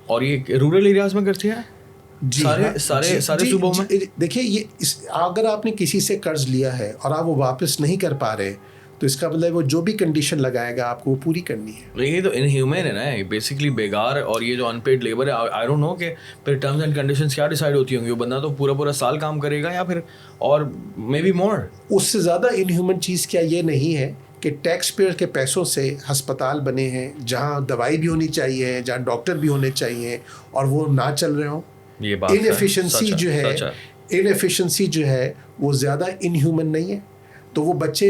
اور یہ رورل ایریاز میں کرتی ہے سارے صوبوں میں. دیکھیے یہ اگر آپ نے کسی سے قرض لیا ہے اور آپ وہ واپس نہیں کر پا رہے تو اس کا مطلب وہ جو بھی کنڈیشن لگائے گا آپ کو وہ پوری کرنی ہے. یہ تو انہیومن ہے نا بیسکلی بیگار, اور یہ جو ان پیڈ لیبر ہے, آئی ڈونٹ نو کہ پھر ٹرمز اینڈ کنڈیشنز کیا ڈیسائیڈ ہوتی ہوں گی. وہ بندہ تو پورا سال کام کرے گا یا پھر اور مے بی مور. اس سے زیادہ انہیومن چیز کیا یہ نہیں ہے کہ ٹیکس پیئر کے پیسوں سے ہسپتال بنے ہیں جہاں دوائی بھی ہونی چاہیے, جہاں ڈاکٹر بھی ہونے چاہیے, اور وہ نہ چل رہے ہوں. یہ بات انیفیشنسی جو ہے وہ زیادہ انہیومن نہیں ہے. تو وہ بچے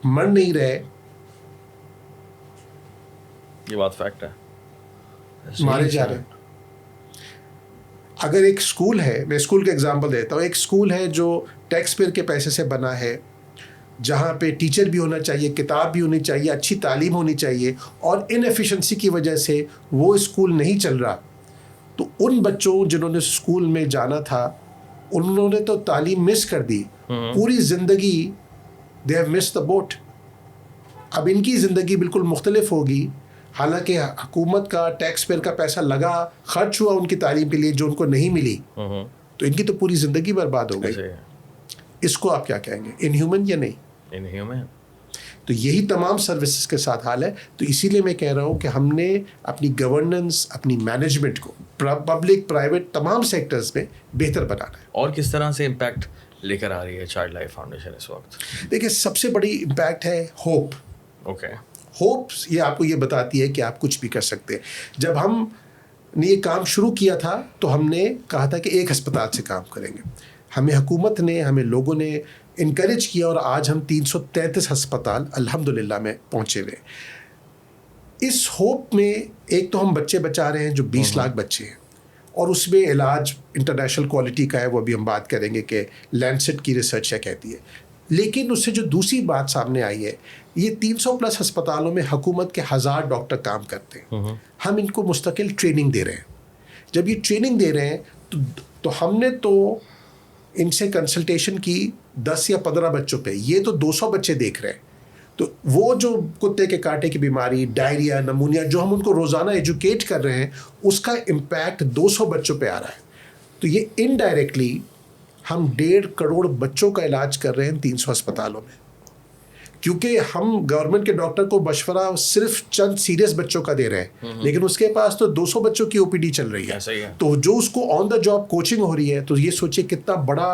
مر نہیں رہے, یہ بات فیکٹ ہے, مارے جا رہے. اگر ایک اسکول ہے, میں اسکول کا ایگزامپل دیتا ہوں, ایک اسکول ہے جو ٹیکس پیئر کے پیسے سے بنا ہے, جہاں پہ ٹیچر بھی ہونا چاہیے, کتاب بھی ہونی چاہیے, اچھی تعلیم ہونی چاہیے, اور انیفیشنسی کی وجہ سے وہ اسکول نہیں چل رہا, تو ان بچوں جنہوں نے اسکول میں جانا تھا انہوں نے تو تعلیم مس کر دی پوری زندگی. They have miss the boat. اب ان کی زندگی بالکل مختلف ہوگی, حالانکہ حکومت کا ٹیکس پیئر کا پیسہ لگا, خرچ ہوا ان کی تعلیم کے لیے جو ان کو نہیں ملی, تو ان کی تو پوری زندگی برباد ہو گئی. اس کو آپ کیا کہیں گے, انہیومن یا نہیں؟ انہیومن. تو یہی تمام سروسز کے ساتھ حال ہے. تو اسی لیے میں کہہ رہا ہوں کہ ہم نے اپنی گورننس, اپنی مینجمنٹ کو پبلک پرائیویٹ تمام سیکٹرز میں بہتر بنانا ہے. اور کس طرح سے امپیکٹ لے کر آ رہی ہے چائلڈ لائف فاؤنڈیشن اس وقت؟ دیکھیے سب سے بڑی امپیکٹ ہے ہوپ. اوکے, ہوپ یہ آپ کو یہ بتاتی ہے کہ آپ کچھ بھی کر سکتے ہیں. جب ہم نے یہ کام شروع کیا تھا تو ہم نے کہا تھا کہ ایک ہسپتال سے کام کریں گے. ہمیں حکومت نے, ہمیں لوگوں نے انکریج کیا, اور آج ہم 333 ہسپتال الحمدللہ میں پہنچے ہوئے. اس ہوپ میں ایک تو ہم بچے بچا رہے ہیں جو 20 لاکھ بچے ہیں, اور اس میں علاج انٹرنیشنل کوالٹی کا ہے, وہ بھی ہم بات کریں گے کہ لینسٹ کی ریسرچ کیا کہتی ہے. لیکن اس سے جو دوسری بات سامنے آئی ہے, یہ 300+ ہسپتالوں میں حکومت کے 1000 ڈاکٹر کام کرتے ہیں. ہم ان کو مستقل ٹریننگ دے رہے ہیں. جب یہ ٹریننگ دے رہے ہیں تو ہم نے تو ان سے کنسلٹیشن کی 10 یا 15 بچوں پہ, یہ تو 200 بچے دیکھ رہے ہیں. تو وہ جو کتے کے کانٹے کی بیماری, ڈائریا, نمونیا, جو ہم ان کو روزانہ ایجوکیٹ کر رہے ہیں, اس کا امپیکٹ 200 بچوں پہ آ رہا ہے. تو یہ انڈائریکٹلی ہم 1.5 کروڑ بچوں کا علاج کر رہے ہیں 300 ہسپتالوں میں, کیونکہ ہم گورنمنٹ کے ڈاکٹر کو مشورہ صرف چند سیریس بچوں کا دے رہے ہیں, لیکن اس کے پاس تو 200 بچوں کی OPD چل رہی ہے. تو جو اس کو آن دا جاب کوچنگ ہو رہی ہے, تو یہ سوچیں کتنا بڑا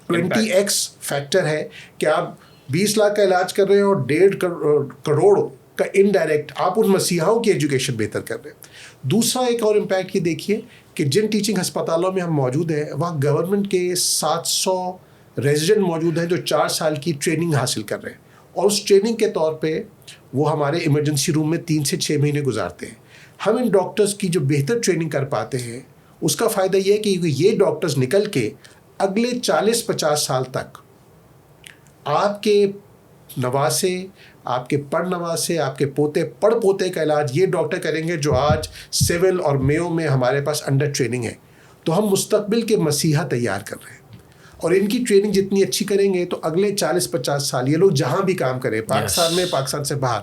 20x فیکٹر ہے کہ آپ 20 لاکھ کا علاج کر رہے ہیں اور 1.5 کروڑ کا انڈائریکٹ آپ ان مسیحاؤں کی ایجوکیشن بہتر کر رہے ہیں. دوسرا ایک اور امپیکٹ یہ دیکھیے کہ جن ٹیچنگ ہسپتالوں میں ہم موجود ہیں وہاں گورنمنٹ کے 700 ریزیڈنٹ موجود ہیں جو 4 سال کی ٹریننگ حاصل کر رہے ہیں, اور اس ٹریننگ کے طور پہ وہ ہمارے ایمرجنسی روم میں 3 سے 6 مہینے گزارتے ہیں. ہم ان ڈاکٹرز کی جو بہتر ٹریننگ کر پاتے ہیں, اس کا فائدہ یہ ہے کہ یہ ڈاکٹرز نکل کے اگلے 40-50 سال تک آپ کے نواسے, آپ کے پڑ نواسے, آپ کے پوتے پڑ پوتے کا علاج یہ ڈاکٹر کریں گے جو آج سول اور میو میں ہمارے پاس انڈر ٹریننگ ہے. تو ہم مستقبل کے مسیحا تیار کر رہے ہیں, اور ان کی ٹریننگ جتنی اچھی کریں گے تو اگلے 40-50 سال یہ لوگ جہاں بھی کام کریں, پاکستان میں, پاکستان سے باہر,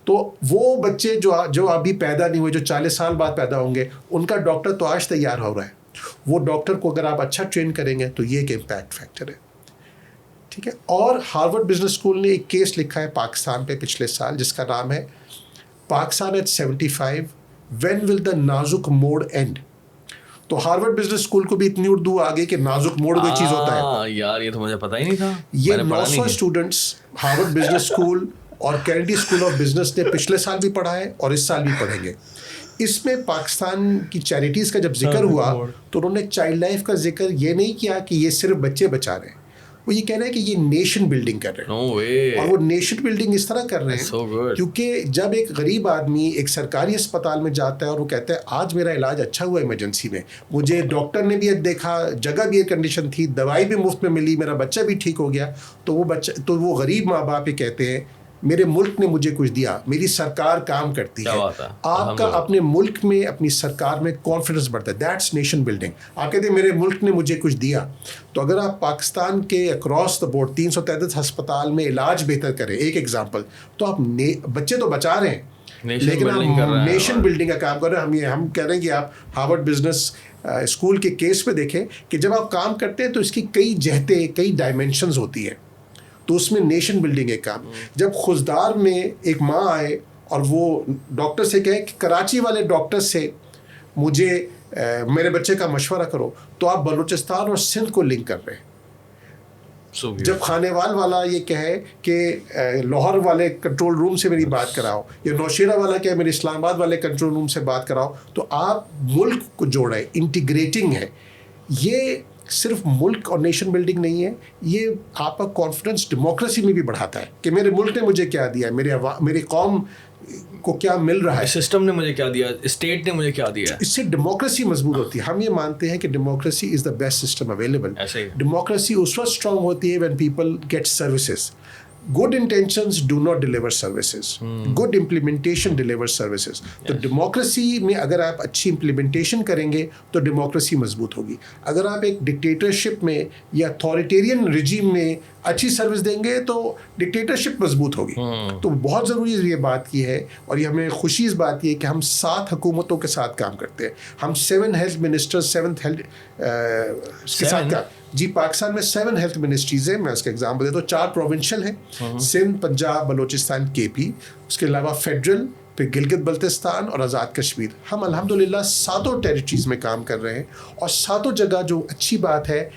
تو وہ بچے جو ابھی پیدا نہیں ہوئے, جو 40 سال بعد پیدا ہوں گے, ان کا ڈاکٹر تو آج تیار ہو رہا ہے. وہ ڈاکٹر کو اگر آپ اچھا ٹرین کریں گے تو یہ ایک امپیکٹ فیکٹر ہے. ٹھیک ہے. اور ہارورڈ بزنس اسکول نے ایک کیس لکھا ہے پاکستان پہ پچھلے سال, جس کا نام ہے پاکستان ایٹ 75 وین ول دا نازک موڑ اینڈ. تو ہارورڈ بزنس اسکول کو بھی اتنی اردو آ گئی کہ نازک موڑ کوئی چیز ہوتا ہے. یار یہ تو مجھے پتہ ہی نہیں تھا. یہ 900 اسٹوڈنٹس ہارورڈ بزنس اسکول اور کینیڈی اسکول آف بزنس نے پچھلے سال بھی پڑھا ہے اور اس سال بھی پڑھیں گے. اس میں پاکستان کی چیریٹیز کا جب ذکر ہوا تو انہوں نے چائلڈ لائف کا ذکر یہ نہیں کیا کہ یہ صرف بچے بچا رہے ہیں, وہ یہ کہہ رہے ہیں کہ یہ نیشن بلڈنگ کر رہے ہیں. اور وہ نیشن بلڈنگ اس طرح کر رہے ہیں کیونکہ جب ایک غریب آدمی ایک سرکاری اسپتال میں جاتا ہے اور وہ کہتا ہے آج میرا علاج اچھا ہوا ایمرجنسی میں, مجھے ڈاکٹر نے بھی دیکھا, جگہ بھی ایئر کنڈیشن تھی, دوائی بھی مفت میں ملی, میرا بچہ بھی ٹھیک ہو گیا, تو وہ غریب ماں باپ یہ کہتے ہیں میرے ملک نے مجھے کچھ دیا, میری سرکار کام کرتی ہے, آپ کا اپنے ملک میں اپنی سرکار میں کانفیڈنس بڑھتا ہے. That's nation building. آپ کہتے ہیں میرے ملک نے مجھے کچھ دیا, تو اگر آپ پاکستان کے اکراس دا بورڈ 333 ہسپتال میں علاج بہتر کریں, ایک ایگزامپل, تو آپ بچے تو بچا رہے ہیں, لیکن ہم نیشن بلڈنگ کا کام کر رہے ہیں. ہم کہہ رہے ہیں کہ آپ ہارورڈ بزنس اسکول کے کیس پہ دیکھیں کہ جب آپ کام کرتے ہیں تو اس کی کئی جہتیں, کئی ڈائمینشنز ہوتی ہیں, تو اس میں نیشن بلڈنگ ایک کام. جب خزدار میں ایک ماں آئے اور وہ ڈاکٹر سے کہے کہ کراچی والے ڈاکٹر سے مجھے میرے بچے کا مشورہ کرو, تو آپ بلوچستان اور سندھ کو لنک کر رہے ہیں. جب خانے وال والا یہ کہے کہ لاہور والے کنٹرول روم سے میری بات کراؤ, یا نوشیرہ والا کہے میرے اسلام آباد والے کنٹرول روم سے بات کراؤ, تو آپ ملک کو جوڑ رہے ہیں, انٹیگریٹنگ ہے. یہ صرف ملک اور نیشن بلڈنگ نہیں ہے, یہ آپ کا کانفیڈنس ڈیموکریسی میں بھی بڑھاتا ہے کہ میرے ملک نے مجھے کیا دیا ہے, میری قوم کو کیا مل رہا ہے, سسٹم نے مجھے کیا دیا, اسٹیٹ نے مجھے کیا دیا. اس سے ڈیموکریسی مضبوط ہوتی ہے. ہم یہ مانتے ہیں کہ democracy is the best system available. Democracy اس وقت اسٹرانگ ہوتی ہے when people get services. Good intentions do not deliver services. Good implementation delivers services. تو ڈیموکریسی میں اگر آپ اچھی امپلیمنٹیشن کریں گے تو ڈیموکریسی مضبوط ہوگی. اگر آپ ایک ڈکٹیٹرشپ میں یا اتھارٹیرین رجیم میں اچھی سروس دیں گے تو ڈکٹیٹرشپ مضبوط ہوگی. تو بہت ضروری یہ بات کی ہے, اور یہ ہمیں خوشی اس بات کی ہے کہ ہم 7 حکومتوں کے ساتھ کام کرتے ہیں. ہم 7 ہیلتھ منسٹر 7 کے ساتھ جی, پاکستان میں 7 ہیلتھ منسٹریز ہیں. میں اس کا ایگزامپل دیتا ہوں. 4 پروونشل ہیں, سندھ, پنجاب, بلوچستان, کے پی. اس کے علاوہ فیڈرل, پھر گلگت بلتستان اور آزاد کشمیر. ہم الحمدللہ 7 ٹیریٹریز میں کام کر رہے ہیں, اور 7 جگہ جو اچھی بات ہے,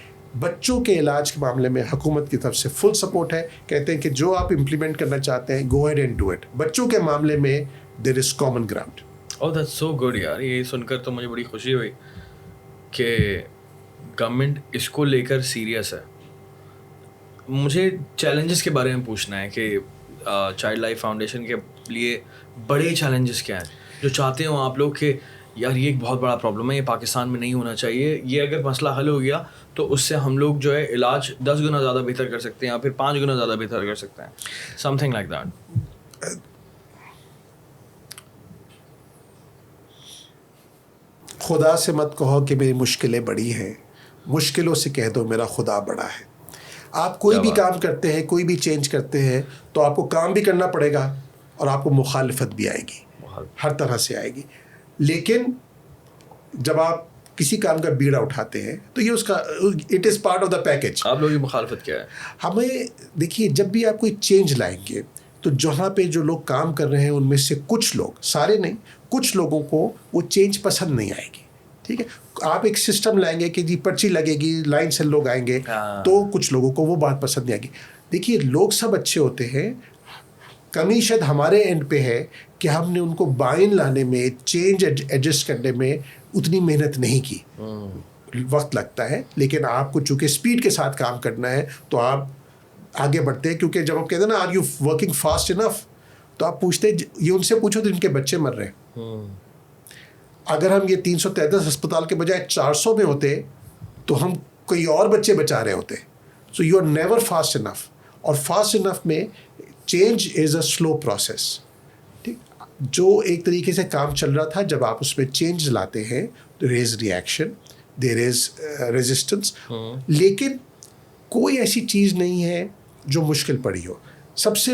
بچوں کے علاج کے معاملے میں حکومت کی طرف سے فل سپورٹ ہے. کہتے ہیں کہ جو آپ امپلیمنٹ کرنا چاہتے ہیں, go ahead and do it. بچوں کے معاملے میں there is common ground. Oh that's so good یار. یہ سن کر تو مجھے بڑی خوشی ہوئی کہ گورنمنٹ اس کو لے کر سیریس ہے. مجھے چیلنجز کے بارے میں پوچھنا ہے کہ چائلڈ لائف فاؤنڈیشن کے لیے بڑے چیلنجز کیا ہیں جو چاہتے ہوں آپ لوگ کہ یار یہ ایک بہت بڑا پرابلم ہے, یہ پاکستان میں نہیں ہونا چاہیے, یہ اگر مسئلہ حل ہو گیا تو اس سے ہم لوگ جو ہے علاج 10 گنا زیادہ بہتر کر سکتے ہیں یا پھر 5 گنا زیادہ بہتر کر سکتے ہیں, سم تھنگ لائک دیٹ. خدا سے مت کہو کہ میری مشکلیں بڑی ہیں, مشکلوں سے کہہ دو میرا خدا بڑا ہے. آپ کوئی بھی کام کرتے ہیں, کوئی بھی چینج کرتے ہیں, تو آپ کو کام بھی کرنا پڑے گا اور آپ کو مخالفت بھی آئے گی, ہر طرح سے آئے گی. لیکن جب آپ کسی کام کا بیڑا اٹھاتے ہیں تو یہ اس کا it is part of the package. آپ لوگوں کی مخالفت کیا ہے؟ ہمیں دیکھیے, جب بھی آپ کوئی چینج لائیں گے تو جہاں پہ جو لوگ کام کر رہے ہیں ان میں سے کچھ لوگ, سارے نہیں, کچھ لوگوں کو وہ چینج پسند نہیں آئے گی. ٹھیک ہے, آپ ایک سسٹم لائیں گے کہ جی پرچی لگے گی, لائن سے لوگ آئیں گے, تو کچھ لوگوں کو وہ بات پسند نہیں آئے گی. دیکھیے لوگ سب اچھے ہوتے ہیں, کمی شاید ہمارے اینڈ پہ ہے کہ ہم نے ان کو بائن لانے میں, چینج ایڈجسٹ کرنے میں اتنی محنت نہیں کی. وقت لگتا ہے, لیکن آپ کو چونکہ اسپیڈ کے ساتھ کام کرنا ہے تو آپ آگے بڑھتے ہیں. کیونکہ جب آپ کہتے ہیں نا are you working fast enough, تو آپ پوچھتے ہیں, یہ ان سے پوچھو تو ان کے بچے مر رہے ہیں. اگر ہم یہ 333 ہسپتال کے بجائے 400 میں ہوتے تو ہم کوئی اور بچے بچا رہے ہوتے. So you are never fast enough, اور فاسٹ انف میں change is a slow process. ٹھیک, جو ایک طریقے سے کام چل رہا تھا, جب آپ اس میں چینج لاتے ہیں دیر از ریئیکشن, دیر از ریزسٹنس. لیکن کوئی ایسی چیز نہیں ہے جو مشکل پڑی ہو. سب سے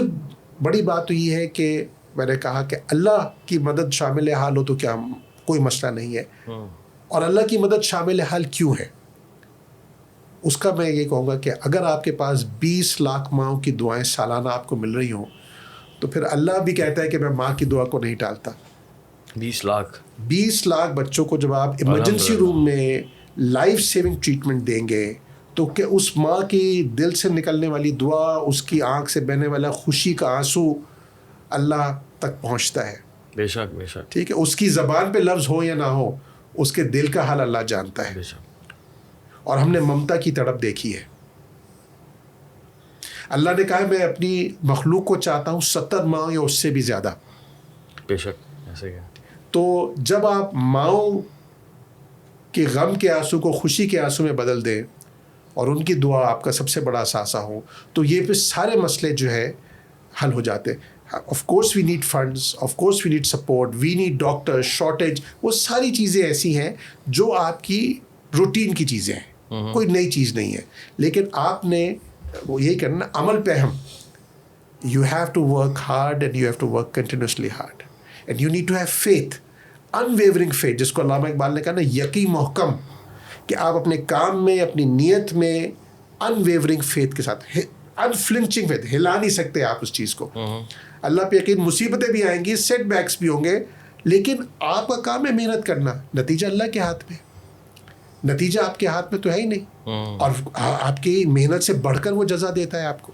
بڑی بات تو یہ ہے کہ میں نے کہا کہ اللہ کی مدد شامل حال ہو تو کیا کوئی مسئلہ نہیں ہے. اور اللہ کی مدد شامل حال کیوں ہے, اس کا میں یہ کہوں گا کہ اگر آپ کے پاس 20 لاکھ ماؤں کی دعائیں سالانہ آپ کو مل رہی ہوں, تو پھر اللہ بھی کہتا ہے کہ میں ماں کی دعا کو نہیں ٹالتا. 20 لاکھ بچوں کو جب آپ ایمرجنسی روم میں لائف سیونگ ٹریٹمنٹ دیں گے, تو کہ اس ماں کی دل سے نکلنے والی دعا, اس کی آنکھ سے بہنے والا خوشی کا آنسو اللہ تک پہنچتا ہے. بے شک بے شک. ٹھیک ہے, اس کی زبان پہ لفظ ہو یا نہ ہو, اس کے دل کا حال اللہ جانتا ہے. بے شک. اور ہم نے ممتا کی تڑپ دیکھی ہے. اللہ نے کہا میں اپنی مخلوق کو چاہتا ہوں 70 ماؤں یا اس سے بھی زیادہ. بے شک ایسے کیا. تو جب آپ ماؤں کے غم کے آنسو کو خوشی کے آنسو میں بدل دیں اور ان کی دعا آپ کا سب سے بڑا اثاثہ ہو, تو یہ پھر سارے مسئلے جو ہے حل ہو جاتے. Of course we need funds, of course we need support, we need doctor shortage. وہ ساری چیزیں ایسی ہیں جو آپ کی روٹین کی چیزیں ہیں, کوئی نئی چیز نہیں ہے. لیکن آپ نے وہ یہی کرنا, عمل پہ ہم, you have to work hard and you have to work continuously hard and you need to have faith, unwavering faith, جس کو علامہ اقبال نے کہا نا, یقین محکم, کہ آپ اپنے کام میں, اپنی نیت میں unwavering faith کے ساتھ, unflinching faith, ہلا نہیں سکتے آپ اس چیز کو. اللہ پہ یقین, مصیبتیں بھی آئیں گی, سیٹ بیکس بھی ہوں گے, لیکن آپ کا کام ہے محنت کرنا. نتیجہ اللہ کے ہاتھ میں, نتیجہ آپ کے ہاتھ میں تو ہے ہی نہیں, اور آپ کی محنت سے بڑھ کر وہ جزا دیتا ہے آپ کو.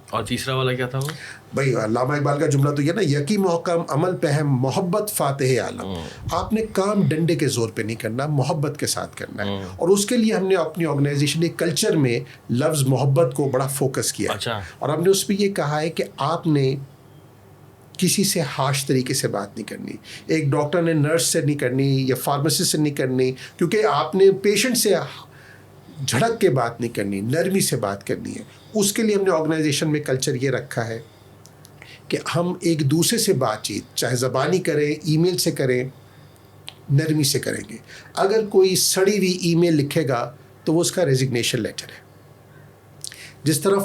اور تیسرا والا کیا تھا وہ؟ بھائی علامہ اقبال کا جملہ تو یہ نا, یقین محکم, عمل پہم, محبت فاتح عالم. آپ نے کام ڈنڈے کے زور پہ نہیں کرنا, محبت کے ساتھ کرنا ہے. اور اس کے لیے ہم نے اپنی آرگنائزیشن کلچر میں لفظ محبت کو بڑا فوکس کیا. اچھا. اور ہم نے اس پہ یہ کہا ہے کہ آپ نے کسی سے ہارش طریقے سے بات نہیں کرنی. ایک ڈاکٹر نے نرس سے نہیں کرنی یا فارمیسسٹ سے نہیں کرنی, کیونکہ آپ نے پیشنٹ سے جھڑک کے بات نہیں کرنی, نرمی سے بات کرنی ہے. اس کے لیے ہم نے آرگنائزیشن میں کلچر یہ رکھا ہے کہ ہم ایک دوسرے سے بات چیت, چاہے زبانی کریں, ای میل سے کریں, نرمی سے کریں گے. اگر کوئی سڑی ہوئی ای میل لکھے گا تو وہ اس کا ریزگنیشن لیٹر ہے. جس طرح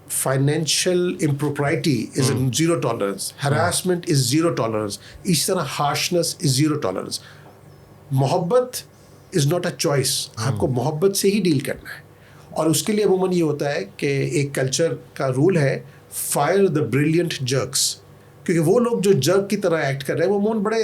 financial impropriety is zero tolerance, harassment is zero tolerance, اس طرح ہارشنس از زیرو ٹالرنس. محبت از ناٹ اے چوائس, آپ کو محبت سے ہی ڈیل کرنا ہے. اور اس کے لیے عموماً یہ ہوتا ہے کہ ایک کلچر کا رول ہے, فائر دا بریلینٹ جرکس, کیونکہ وہ لوگ جو جرک کی طرح ایکٹ کر رہے ہیں وہ عموماً بڑے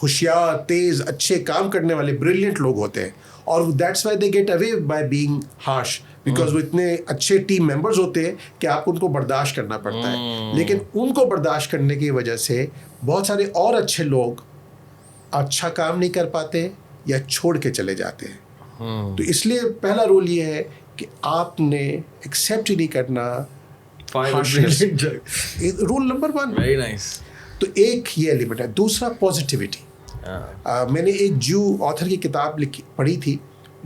ہوشیار, تیز, اچھے کام کرنے والے بریلینٹ لوگ ہوتے ہیں. اور that's why they get away by being harsh, because وہ اتنے اچھے ٹیم ممبرز ہوتے ہیں کہ آپ ان کو برداشت کرنا پڑتا ہے. لیکن ان کو برداشت کرنے کی وجہ سے بہت سارے اور اچھے لوگ اچھا کام نہیں کر پاتے یا چھوڑ کے چلے جاتے ہیں. تو اس لیے پہلا رول یہ ہے کہ آپ نے ایکسیپٹ ہی نہیں کرنا. Roll number 1. Very nice. تو ایک یہ ایلیمنٹ ہے. دوسرا پازیٹیوٹی. میں نے ایک جو آتھر کی کتاب پڑھی تھی,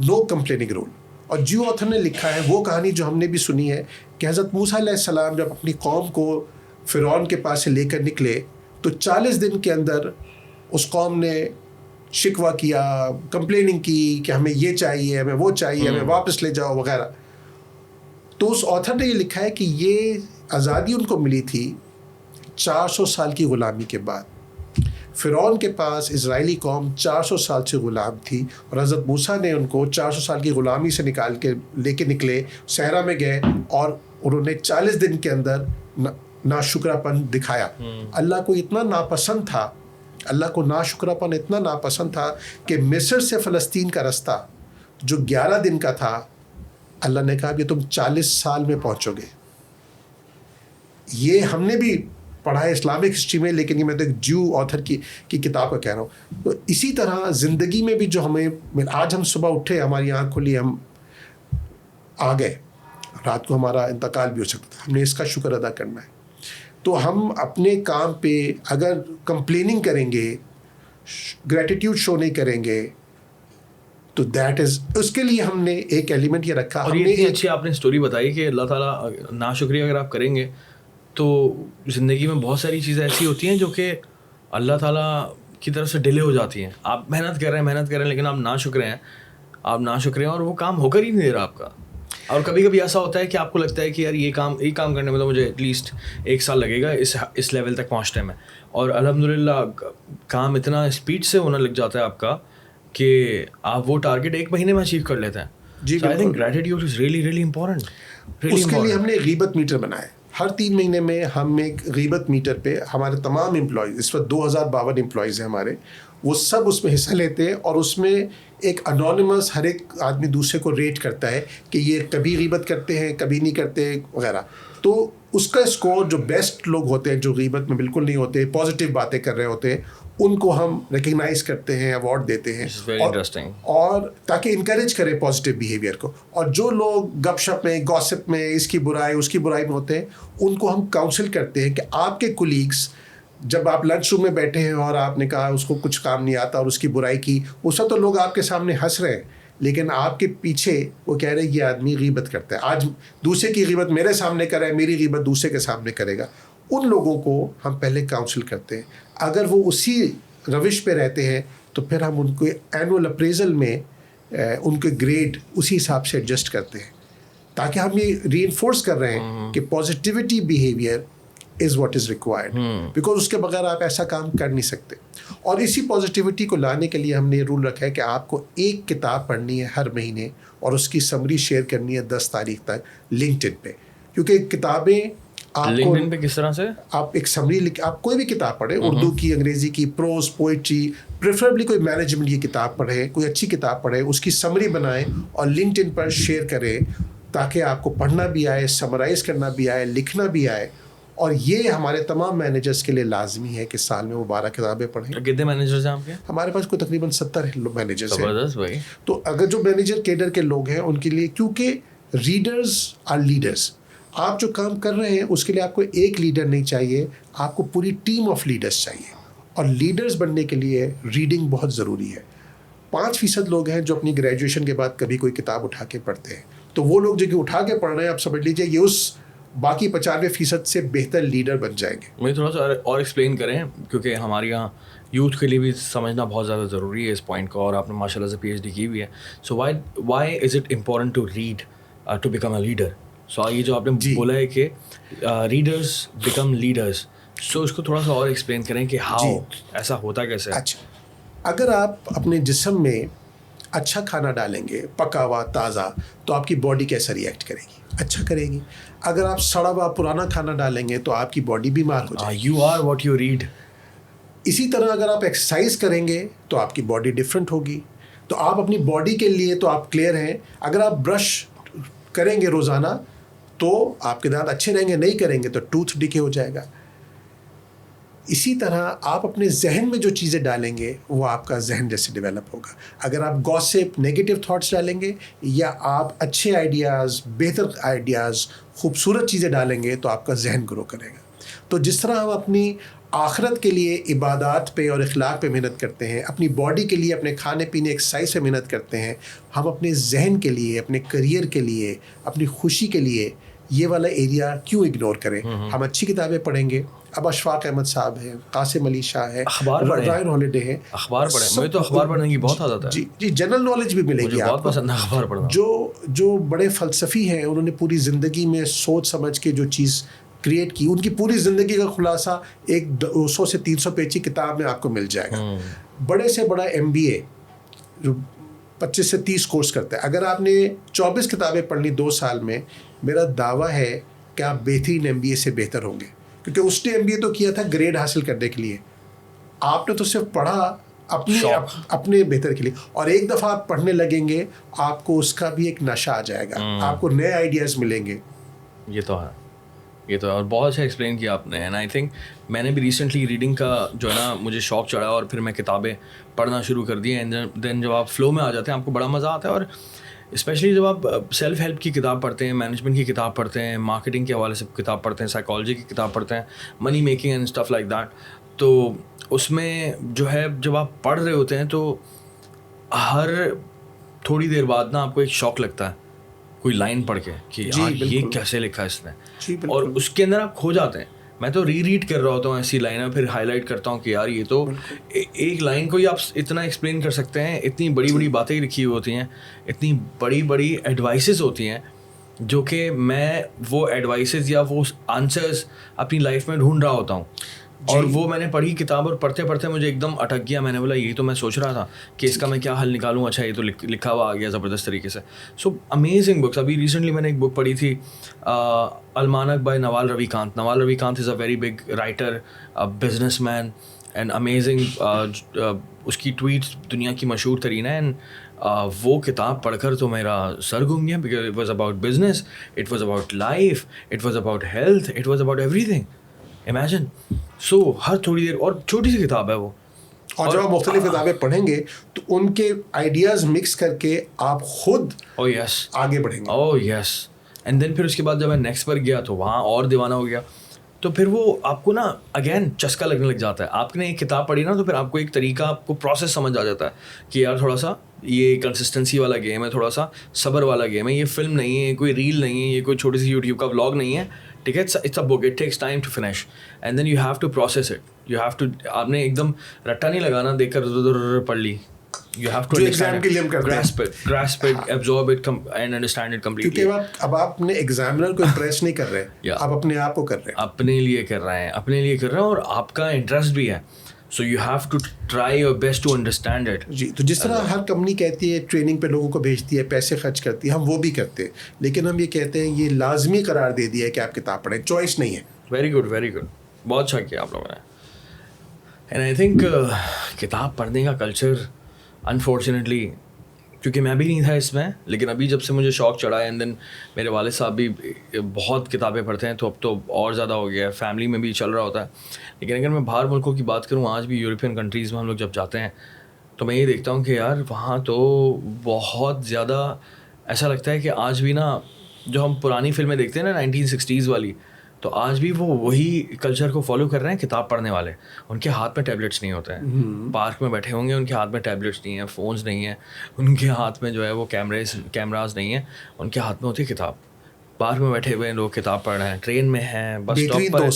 نو کمپلیننگ رول. اور جو آتھر نے لکھا ہے وہ کہانی جو ہم نے بھی سنی ہے کہ حضرت موسیٰ علیہ السلام جب اپنی قوم کو فرعون کے پاس سے لے کر نکلے تو 40 دن کے اندر اس قوم نے شکوہ کیا, کمپلیننگ کی کہ ہمیں یہ چاہیے, ہمیں وہ چاہیے, ہمیں واپس لے جاؤ وغیرہ. تو اس آتھر نے یہ لکھا ہے کہ یہ آزادی ان کو ملی تھی 400 سال کی غلامی کے بعد. فرعون کے پاس اسرائیلی قوم 400 سال سے غلام تھی, اور حضرت موسیٰ نے ان کو 400 سال کی غلامی سے نکال کے لے کے نکلے, صحرا میں گئے, اور انہوں نے 40 دن کے اندر ناشکراپن دکھایا. اللہ کو اتنا ناپسند تھا, اللہ کو ناشکراپن اتنا ناپسند تھا کہ مصر سے فلسطین کا رستہ جو 11 دن کا تھا, اللہ نے کہا کہ تم 40 سال میں پہنچو گے. یہ ہم نے بھی پڑھا ہے اسلامک ہسٹری میں, لیکن یہ میں تو ایک جو آتھر کی کتاب کا کہہ رہا ہوں. تو اسی طرح زندگی میں بھی جو ہمیں, آج ہم صبح اٹھے, ہماری آنکھ کھلی, ہم آ گئے, رات کو ہمارا انتقال بھی ہو سکتا تھا, ہم نے اس کا شکر ادا کرنا ہے. تو ہم اپنے کام پہ اگر کمپلیننگ کریں گے, گریٹیٹیوڈ شو نہیں کریں گے, تو دیٹ از, اس کے لیے ہم نے ایک ایلیمنٹ یہ رکھا. اور یہ اچھی آپ نے اسٹوری بتائی کہ اللہ تعالیٰ ناشکریہ اگر آپ کریں گے تو زندگی میں بہت ساری چیزیں ایسی ہوتی ہیں جو کہ اللہ تعالیٰ کی طرف سے ڈیلے ہو جاتی ہیں. آپ محنت کر رہے ہیں لیکن آپ ناشکرے ہیں اور وہ کام ہو کر ہی نہیں دے رہا آپ کا. اور کبھی کبھی ایسا ہوتا ہے کہ آپ کو لگتا ہے کہ یار یہ کام کرنے میں تو مجھے ایٹ لیسٹ 1 سال لگے گا اس لیول تک پہنچنے میں, اور الحمدللہ کام اتنا اسپیڈ سے ہونے لگ جاتا ہے آپ کا کہ آپ وہ ٹارگیٹ 1 مہینے میں اچیو کر لیتے ہیں. جی, I think gratitude is really really important. اس کے لیے ہم نے غیبت میٹر بنایا. ہر 3 مہینے میں ہم ایک غیبت میٹر پہ ہمارے تمام امپلائیز, اس وقت 2052 امپلائیز ہیں ہمارے, وہ سب اس میں حصہ لیتے ہیں. اور اس میں ایک انونیمس ہر ایک آدمی دوسرے کو ریٹ کرتا ہے کہ یہ کبھی غیبت کرتے ہیں, کبھی نہیں کرتے وغیرہ. تو اس کا اسکور, جو بیسٹ لوگ ہوتے ہیں جو غیبت میں بالکل نہیں ہوتے, پازیٹیو باتیں کر رہے ہوتے ہیں, ان کو ہم ریکگنائز کرتے ہیں, ایوارڈ دیتے ہیں, اور تاکہ انکریج کریں پازیٹیو بیہیویئر کو. اور جو لوگ گپ شپ میں, گاسپ میں, اس کی برائی اس کی برائی میں ہوتے ہیں, ان کو ہم کاؤنسل کرتے ہیں کہ آپ کے کولیگس جب آپ لنچ روم میں بیٹھے ہیں اور آپ نے کہا اس کو کچھ کام نہیں آتا اور اس کی برائی کی, اس وقت تو لوگ آپ کے سامنے ہنس رہے ہیں, لیکن آپ کے پیچھے وہ کہہ رہے یہ آدمی غیبت کرتا ہے, آج دوسرے کی غیبت میرے سامنے کرے, میری غیبت دوسرے کے سامنے کرے گا. ان لوگوں کو ہم پہلے کاؤنسل کرتے ہیں. اگر وہ اسی روش پہ رہتے ہیں تو پھر ہم ان کو اینول اپریزل میں ان کے گریڈ اسی حساب سے ایڈجسٹ کرتے ہیں, تاکہ ہم یہ ری انفورس کر رہے ہیں کہ positivity behaviour is what is required, because اس کے بغیر آپ ایسا کام کر نہیں سکتے. اور اسی پازیٹیوٹی کو لانے کے لیے ہم نے یہ رول رکھا ہے کہ آپ کو ایک کتاب پڑھنی ہے ہر مہینے, اور اس کی سمری شیئر کرنی ہے 10 تاریخ تک لنکڈ ان پہ, کیونکہ کتابیں آپ کو لنکڈ ان پہ کس طرح سے آپ ایک سمری آپ کوئی بھی کتاب پڑھیں, اردو کی, انگریزی کی, پروز, پوئٹری, پریفریبلی کوئی مینجمنٹ کی کتاب پڑھیں, کوئی اچھی کتاب پڑھیں, اس کی سمری بنائیں اور لنکڈ ان پر شیئر کریں, تاکہ آپ کو پڑھنا بھی آئے, سمرائز کرنا بھی آئے, لکھنا بھی آئے. اور یہ ہمارے تمام مینیجرز کے لیے لازمی ہے کہ سال میں وہ 12 کتابیں پڑھیں. کتنے مینیجرز ہیں آپ کے؟ ہمارے پاس کوئی تقریباً 70 مینیجرز ہیں. زبردست بھائی. تو اگر جو مینیجر کیڈر کے لوگ ہیں ان کے لیے, کیونکہ ریڈرز آر لیڈرز, آپ جو کام کر رہے ہیں اس کے لیے آپ کو ایک لیڈر نہیں چاہیے, آپ کو پوری ٹیم آف لیڈرز چاہیے. اور لیڈرز بننے کے لیے ریڈنگ بہت ضروری ہے. 5% لوگ ہیں جو اپنی گریجویشن کے بعد کبھی کوئی کتاب اٹھا کے پڑھتے ہیں. تو وہ لوگ جو کہ اٹھا کے پڑھ رہے ہیں, آپ سمجھ لیجیے یہ اس باقی 95% سے بہتر لیڈر بن جائیں گے. مجھے تھوڑا سا اور ایکسپلین کریں, کیونکہ ہمارے یہاں یوتھ کے لیے بھی سمجھنا بہت زیادہ ضروری ہے اس پوائنٹ کو, اور آپ نے ماشاء اللہ سے PhD کی ہوئی ہے. So why is it important to read to become a leader? So یہ جو آپ نے بولا ہے کہ ریڈرز بیکم لیڈرز, سو اس کو تھوڑا سا اور ایکسپلین کریں کہ ہاؤ ایسا ہوتا کیسے. اچھا, اگر آپ اپنے جسم میں اچھا کھانا ڈالیں گے, پکا ہوا, تازہ, تو آپ کی باڈی کیسا ریئیکٹ کرے گی؟ اچھا کرے گی. اگر آپ سڑا ہوا پرانا کھانا ڈالیں گے تو آپ کی باڈی بیمار ہو جائے گی. You are what you read. اسی طرح اگر آپ ایکسرسائز کریں گے تو آپ کی باڈی ڈفرینٹ ہوگی. تو آپ اپنی باڈی کے لیے تو آپ کلیئر ہیں. اگر آپ برش کریں گے روزانہ تو آپ کے دانت اچھے رہیں گے, نہیں کریں گے تو ٹوتھ ڈکے ہو جائے گا. اسی طرح آپ اپنے ذہن میں جو چیزیں ڈالیں گے وہ آپ کا ذہن جیسے ڈیولپ ہوگا. اگر آپ گوسپ, نیگیٹو تھاٹس ڈالیں گے, یا آپ اچھے آئیڈیاز, بہتر آئیڈیاز, خوبصورت چیزیں ڈالیں گے تو آپ کا ذہن گرو کرے گا. تو جس طرح ہم اپنی آخرت کے لیے عبادات پہ اور اخلاق پہ محنت کرتے ہیں, اپنی باڈی کے لیے, اپنے کھانے پینے, ایکسرسائز پہ محنت کرتے ہیں, ہم اپنے ذہن کے لیے, اپنے کریئر کے لیے, اپنی خوشی کے لیے یہ والا ایریا کیوں اگنور کریں؟ ہم اچھی کتابیں پڑھیں گے. اب اشفاق احمد صاحب ہیں, قاسم علی شاہ ہے, رائن ہالیڈے ہیں, اخبار پڑھیں. مجھے تو اخبار پڑھنے کی بہت عادت ہے. جی جی, جنرل نالج بھی ملے گی. مجھے بہت پسند ہے اخبار پڑھنا. جو بڑے فلسفی ہیں, انہوں نے پوری زندگی میں سوچ سمجھ کے جو چیز کریٹ کی, ان کی پوری زندگی کا خلاصہ ایک 200 سے 300 پیج کی کتاب میں آپ کو مل جائے گا. بڑے سے بڑا MBA جو 25 سے 30 کورس کرتا ہے, اگر آپ نے 24 کتابیں پڑھ لی 2 سال میں, میرا دعویٰ ہے کہ آپ بہترین MBA سے بہتر ہوں گے. کیونکہ اس نے MBA تو کیا تھا گریڈ حاصل کرنے کے لیے, آپ نے تو صرف پڑھا اپنے بہتر کے لیے. اور ایک دفعہ آپ پڑھنے لگیں گے, آپ کو اس کا بھی ایک نشہ آ جائے گا, آپ کو نئے آئیڈیاز ملیں گے. یہ تو ہے, یہ تو ہے, اور بہت اچھا ایکسپلین کیا آپ نے. اینڈ آئی تھنک میں نے بھی ریسنٹلی ریڈنگ کا جو ہے نا مجھے شوق چڑھا, اور پھر میں کتابیں پڑھنا شروع کر دی. اینڈ دین جب آپ فلو میں آ جاتے ہیں آپ کو بڑا مزہ آتا ہے. اور اسپیشلی جب آپ سیلف ہیلپ کی کتاب پڑھتے ہیں, مینجمنٹ کی کتاب پڑھتے ہیں, مارکیٹنگ کے حوالے سے کتاب پڑھتے ہیں, سائیکالوجی کی کتاب پڑھتے ہیں, money making and stuff like that, تو اس میں جو ہے جب آپ پڑھ رہے ہوتے ہیں تو ہر تھوڑی دیر بعد نا آپ کو ایک شوق لگتا ہے کوئی لائن پڑھ کے کہ یار یہ کیسے لکھا اس نے, اور اس کے اندر آپ کھو جاتے ہیں. میں تو ریڈ کر رہا ہوتا ہوں ایسی لائنیں, پھر ہائی لائٹ کرتا ہوں کہ یار یہ تو ایک لائن کو ہی آپ اتنا ایکسپلین کر سکتے ہیں. اتنی بڑی بڑی باتیں لکھی ہوئی ہوتی ہیں, اتنی بڑی بڑی ایڈوائسز ہوتی ہیں, جو کہ میں وہ ایڈوائسز یا وہ آنسرز اپنی لائف میں ڈھونڈ رہا ہوتا ہوں. اور وہ میں نے پڑھی کتاب, اور پڑھتے پڑھتے مجھے ایک دم اٹک گیا. میں نے بولا یہ تو میں سوچ رہا تھا کہ اس کا میں کیا حل نکالوں, اچھا یہ تو لکھا ہوا آ گیا زبردست طریقے سے. So amazing books. ابھی ریسنٹلی میں نے ایک بک پڑھی تھی, المانک by Nawal Ravi Kant. Naval Ravikant is a very big writer, businessman, and amazing. اس کی ٹویٹس دنیا کی مشہور ترین ہے. اینڈ وہ کتاب پڑھ کر تو میرا سر گھوم گیا, because it was about business, it was about life, it was about health, it was about everything. Imagine. So ہر تھوڑی دیر, اور چھوٹی سی کتاب ہے وہ, اور جب آپ مختلف کتابیں پڑھیں گے تو ان کے آئیڈیاز مکس کر کے آپ خود آگے بڑھیں گے. او یس. اینڈ دین پھر اس کے بعد جب میں نیکسٹ پر گیا تو وہاں اور دیوانہ ہو گیا. تو پھر وہ آپ کو نا اگین چسکا لگنے لگ جاتا ہے. آپ نے ایک کتاب پڑھی نا تو پھر آپ کو ایک طریقہ, آپ کو پروسیس سمجھ آ جاتا ہے کہ یار تھوڑا سا یہ کنسسٹنسی والا گیم ہے, تھوڑا سا صبر والا گیم ہے. یہ فلم نہیں ہے, کوئی ریل نہیں ہے, یہ کوئی چھوٹی سی یوٹیوب کا ولاگ نہیں ہے, ٹھیک ہے. It's a book, it takes time to finish and then you have to process it. You have to, آپ نے ایک دم رٹا نہیں لگانا دیکھ کر ادھر پڑھ لی. You have to understand it, grasp it, absorb it and understand it completely. کیونکہ اب آپ نے ایگزامنر کو امپریس نہیں کر رہے, آپ اپنے آپ کو کر رہے ہیں, اپنے لیے کر رہے ہیں اور آپ کا انٹرسٹ بھی ہے. So you have to try your best to understand it. جی, تو جس طرح ہر کمپنی کہتی ہے ٹریننگ پہ لوگوں کو بھیجتی ہے, پیسے خرچ کرتی ہے, ہم وہ بھی کرتے ہیں, لیکن ہم یہ کہتے ہیں یہ لازمی قرار دے دیا ہے کہ آپ کتاب پڑھیں, چوائس نہیں ہے. ویری گڈ, ویری گڈ, بہت اچھا کیا آپ لوگوں نے. اینڈ آئی تھنک کتاب پڑھنے کا کلچر انفارچونیٹلی, کیونکہ میں بھی نہیں تھا اس میں, لیکن ابھی جب سے مجھے شوق چڑھا ہے, اینڈ دین میرے والد صاحب بھی بہت کتابیں پڑھتے ہیں, تو اب تو اور زیادہ ہو گیا ہے, فیملی میں بھی چل رہا ہوتا ہے. لیکن اگر میں باہر ملکوں کی بات کروں, آج بھی یورپین کنٹریز میں ہم لوگ جب جاتے ہیں تو میں یہ دیکھتا ہوں کہ یار وہاں تو بہت زیادہ ایسا لگتا ہے کہ آج بھی نا جو ہم پرانی فلمیں دیکھتے ہیں نا 1960s والی, تو آج بھی وہ وہی کلچر کو فالو کر رہے ہیں. کتاب پڑھنے والے, ان کے ہاتھ میں ٹیبلیٹس نہیں ہوتے ہیں, پارک میں بیٹھے ہوں گے, ان کے ہاتھ میں ٹیبلیٹس نہیں ہیں, فونس نہیں ہیں, ان کے ہاتھ میں جو ہے وہ کیمراز نہیں ہیں, ان کے ہاتھ میں ہوتی ہے کتاب. پارک میں بیٹھے ہوئے ہیں لوگ, کتاب پڑھ رہے ہیں, ٹرین میں ہیں, بس اسٹاپ پر.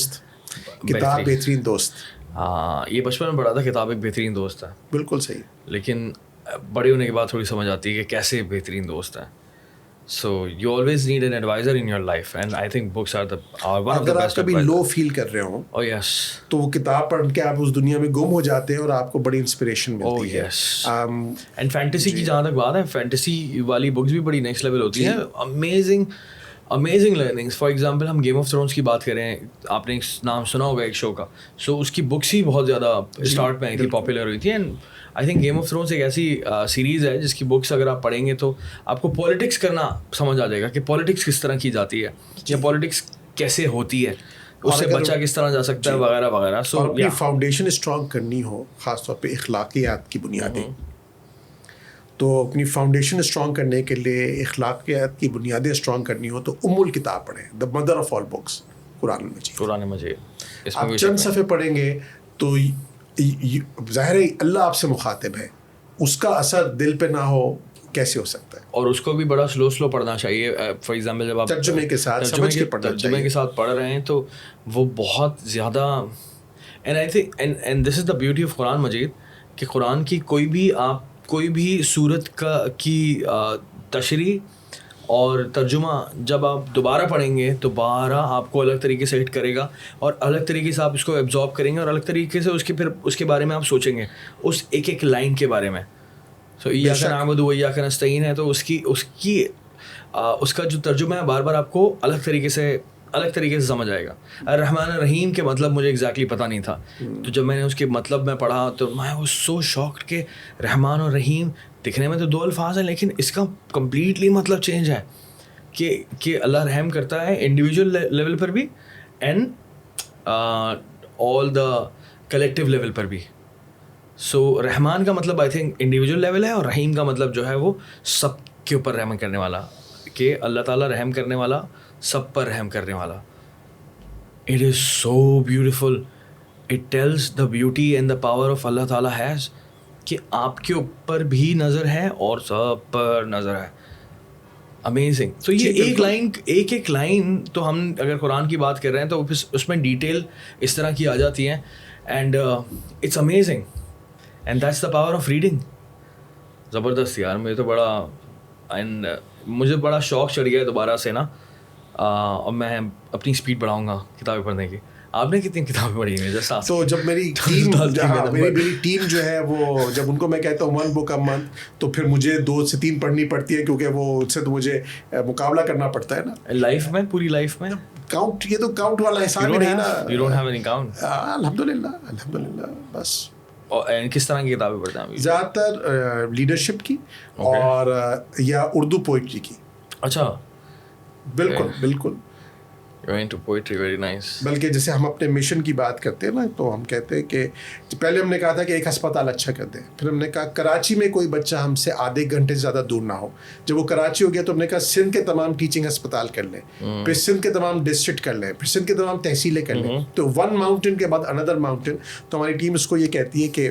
کتاب بہترین دوست. ہاں, یہ بچپن میں پڑھا تھا, کتاب ایک بہترین دوست ہے. بالکل صحیح. لیکن بڑے ہونے کے بعد تھوڑی سمجھ آتی ہے کہ کیسے بہترین دوست ہے. So you always need an advisor in your life, and I think books are one of the best advisors. اگر آپ کبھی لو فیل کر رہے ہوں, oh yes, تو وہ کتاب پڑھ کے آپ اس دنیا میں گم ہو جاتے ہیں اور آپ کو بڑی انسپریشن ملتی ہے. oh yes, and fantasy کی جہاں تک بات ہے, فینٹیسی والی بکس بھی بڑی نیکسٹ لیول ہوتی ہیں. amazing learnings. فار ایگزامپل ہم گیم آف تھرونس کی بات کریں, آپ نے نام سنا ہوگا ایک شو کا, سو اس کی بکس ہی بہت زیادہ اسٹارٹ میں آئی تھی, پاپولر ہوئی تھی. And I think game of thrones ایک ایسی سیریز ہے جس کی بکس اگر آپ پڑھیں گے تو آپ کو پالیٹکس کرنا سمجھ آ جائے گا, کہ پالیٹکس کس طرح کی جاتی ہے, یا پالیٹکس کیسے ہوتی ہے, اس سے بچہ کس طرح جا سکتا ہے, وغیرہ وغیرہ. سو اپنی فاؤنڈیشن اسٹرانگ کرنی ہو, خاص طور پہ اخلاقیات کی بنیادیں, تو اپنی فاؤنڈیشن اسٹرانگ کرنے کے لیے اخلاقیات کی بنیادیں اسٹرانگ کرنی ہو تو الکتاب پڑھیں, the mother of all books, Quran Majeed. آپ چند صفحے پڑھیں گے تو ظاہر ہے اللہ آپ سے مخاطب ہے, اس کا اثر دل پہ نہ ہو کیسے ہو سکتا ہے. اور اس کو بھی بڑا سلو پڑھنا چاہیے. فار ایگزامپل جب آپ ترجمے کے ساتھ سمجھ کے پڑھنا چاہیے, ترجمے کے ساتھ پڑھ رہے ہیں تو وہ بہت زیادہ. And I think and this is the beauty of Quran Majeed, کہ قرآن کی کوئی بھی صورت کی تشریح اور ترجمہ جب آپ دوبارہ پڑھیں گے تو دوبارہ آپ کو الگ طریقے سے ہٹ کرے گا, اور الگ طریقے سے آپ اس کو ایبزارب کریں گے, اور الگ طریقے سے اس کے بارے میں آپ سوچیں گے, اس ایک لائن کے بارے میں. سو ایاک نعبد و ایاک نستعین ہے, تو اس کا جو ترجمہ ہے بار بار آپ کو الگ طریقے سے سمجھ آئے گا. الرحمن الرحیم کے مطلب مجھے ایگزیکٹلی پتہ نہیں تھا, تو جب میں نے اس کے مطلب میں پڑھا تو میں واز سو شاکڈ کہ رحمان اور رحیم دکھنے میں تو دو الفاظ ہیں, لیکن اس کا کمپلیٹلی مطلب چینج ہے, کہ اللہ رحم کرتا ہے انڈیویجول لیول پر بھی and all the collective level پر بھی. سو رحمان کا مطلب آئی تھنک انڈیویجول لیول ہے, اور رحیم کا مطلب جو ہے وہ سب کے اوپر رحم کرنے والا, کہ اللہ تعالیٰ رحم کرنے والا, سب پر رحم کرنے والا. It is so beautiful, it tells the beauty and the power of Allah تعالیٰ ہیز, کہ آپ کے اوپر بھی نظر ہے اور سب پر نظر ہے. امیزنگ. تو یہ ایک لائن تو ہم اگر قرآن کی بات کر رہے ہیں تو اس میں ڈیٹیل اس طرح کی آ جاتی ہیں, and it's amazing, and that's the power of reading. زبردست یار, مجھے بڑا شوق چڑھ گیا دوبارہ سے نا, اور میں اپنی اسپیڈ بڑھاؤں گا کتابیں پڑھنے کی. آپ نے کتنی کتابیں پڑھی ہیں؟ تو جب میری ٹیم جو ہے وہ, جب ان کو میں کہتا ہوں 1 book a month, تو پھر مجھے 2 سے 3 پڑھنی پڑتی ہے, کیونکہ وہ اس سے تو مجھے مقابلہ کرنا پڑتا ہے نا لائف میں, پوری لائف میں. کاؤنٹ, یہ تو کاؤنٹ والا حساب ہی نہیں نا. You don't have any count. الحمدللہ بس. اور کس طرح کی کتابیں پڑھتے ہیں؟ زیادہ تر لیڈرشپ کی اور یا اردو پوئٹری کی. اچھا, بالکل. You're into poetry, very nice. بلکہ جیسے ہم اپنے مشن کی بات کرتے ہیں نا, تو ہم کہتے ہیں کہ پہلے ہم نے کہا تھا کہ ایک ہسپتال اچھا کر دیں, پھر ہم نے کہا کراچی میں کوئی بچہ ہم سے آدھے گھنٹے سے زیادہ دور نہ ہو. جب وہ کراچی ہو گیا تو ہم نے کہا سندھ کے تمام ٹیچنگ ہسپتال کر لیں, پھر سندھ کے تمام ڈسٹرکٹ کر لیں, پھر سندھ کے تمام تحصیلیں کر لیں. تو 1 mountain کے بعد another mountain. تو ہماری ٹیم اس کو یہ کہتی ہے کہ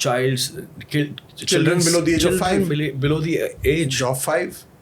children below the age of 5. below the age of 5,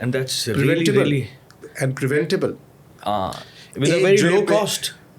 and that's really and preventable. With a very low cost.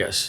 Yes.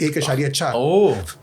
1.4.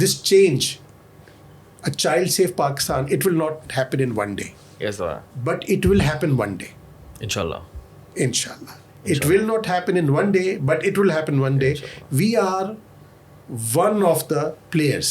this change, a child safe Pakistan, it will not happen in one day. Yes sir. But it will happen one day. Inshallah. It will not happen in one day, but it will happen one day. We are one of the players.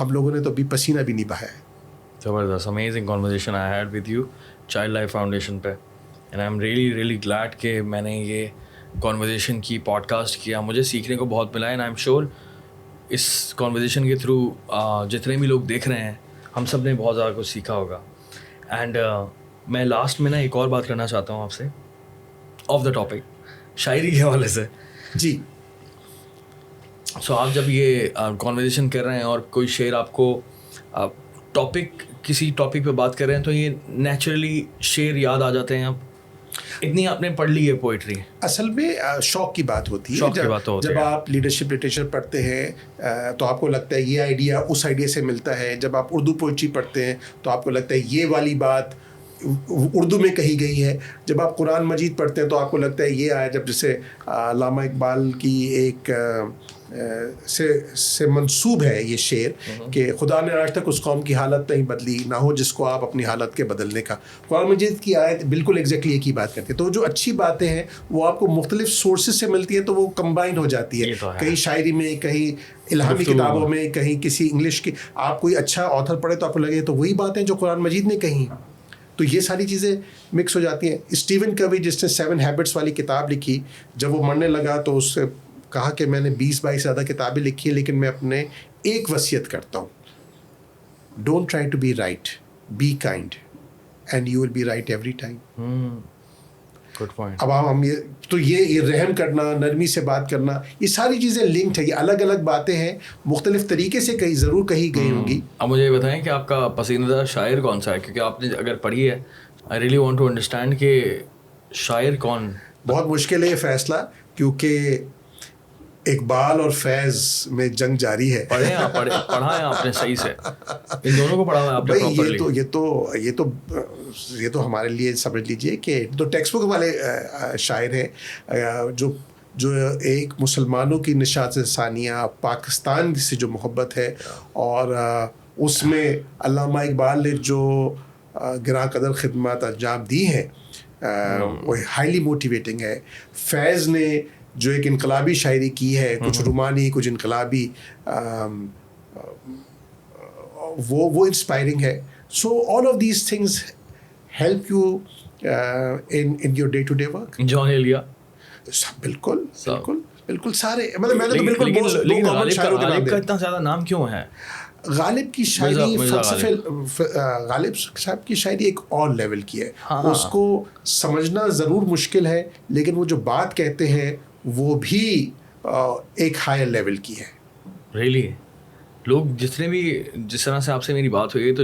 ہم لوگوں نے تو ابھی پسینہ بھی نہیں بہایا ہے. زبردست, amazing conversation I had with you Child Life Foundation پہ, and I am really glad کہ میں نے یہ کانورزیشن کی, پوڈ کاسٹ کیا. مجھے سیکھنے کو بہت ملا ہے, اینڈ آئی ایم شیور اس کانورزیشن کے تھرو جتنے بھی لوگ دیکھ رہے ہیں ہم سب نے بہت زیادہ کچھ سیکھا ہوگا. اینڈ میں لاسٹ میں نا ایک اور بات کرنا چاہتا ہوں آپ سے آف دا ٹاپک, شاعری کے حوالے سے. جی. سو آپ جب یہ کانورزیشن کر رہے ہیں اور کوئی شعر آپ کو کسی ٹاپک پہ بات کر رہے ہیں تو یہ نیچرلی شعر یاد آ جاتے ہیں؟ اب اتنی آپ نے پڑھ لی ہے پوئٹری؟ اصل میں شوق کی بات ہوتی ہے. جب آپ لیڈرشپ لٹریچر پڑھتے ہیں تو آپ کو لگتا ہے یہ آئیڈیا اس آئیڈیا سے ملتا ہے. جب آپ اردو پوئٹری پڑھتے ہیں تو آپ کو لگتا ہے یہ والی بات اردو میں کہی گئی ہے. جب آپ قرآن مجید پڑھتے ہیں تو آپ کو لگتا ہے یہ آیا. جب جیسے علامہ اقبال کی ایک سے منسوب ہے یہ شعر کہ خدا نے آج تک اس قوم کی حالت نہیں بدلی نہ ہو جس کو آپ اپنی حالت کے بدلنے کا. قرآن مجید کی آیت بالکل ایگزیکٹلی ایک ہی بات کرتی ہے. تو جو اچھی باتیں ہیں وہ آپ کو مختلف سورسز سے ملتی ہے تو وہ کمبائن ہو جاتی ہے. کہیں شاعری میں, کہیں الہامی کتابوں میں, کہیں کسی انگلش کی. آپ کوئی اچھا آتھر پڑھے تو آپ کو لگے تو وہی باتیں جو قرآن مجید نے کہیں. تو یہ ساری چیزیں مکس ہو جاتی ہیں. اسٹیون کوی جس نے 7 ہیبٹس والی کتاب لکھی, جب وہ مرنے لگا تو اس سے کہا کہ میں نے 20-22 زیادہ کتابیں لکھی ہیں لیکن میں اپنے ایک وصیت کرتا ہوں, don't try to be right, be kind and you will be right every time. Good point. اب ہم یہ رحم کرنا, نرمی سے بات کرنا, یہ ساری چیزیں لنکڈ ہے. یہ الگ الگ باتیں ہیں, مختلف طریقے سے ضرور کہی گئی ہوں گی. اب مجھے یہ بتائیں کہ آپ کا پسندیدہ شاعر کون سا ہے, کیونکہ آپ نے اگر پڑھی ہے I really want to understand کہ شاعر کون. بہت مشکل ہے یہ فیصلہ کیونکہ اقبال اور فیض میں جنگ جاری ہے. پڑھا ہے آپ نے صحیح سے, ان دونوں کو پڑھا ہوا ہے آپ نے پراپرلی؟ یہ تو ہمارے لیے سمجھ لیجئے کہ تو ٹیکسٹ بک والے شاعر ہیں جو ایک مسلمانوں کی نشاط ثانیہ پاکستان سے جو محبت ہے, اور اس میں علامہ اقبال نے جو گراں قدر خدمات انجام دی ہیں وہ ہائیلی موٹیویٹنگ ہے. فیض نے جو ایک انقلابی شاعری کی ہے, کچھ رومانی کچھ انقلابی, وہ انسپائرنگ ہے. So all of these things help you in your day to day work. Jaun Elia بالکل سارے, مطلب میں نے تو بالکل لیکن غالب کا اتنا زیادہ نام کیوں ہے؟ غالب کی شاعری غالب صاحب کی شاعری ایک اور لیول کی ہے. اس کو سمجھنا ضرور مشکل ہے لیکن وہ جو بات کہتے ہیں وہ بھی ایک ہائر لیول کی ہے. ریئلی لوگ جس طرح سے آپ سے میری بات ہوئی ہے, تو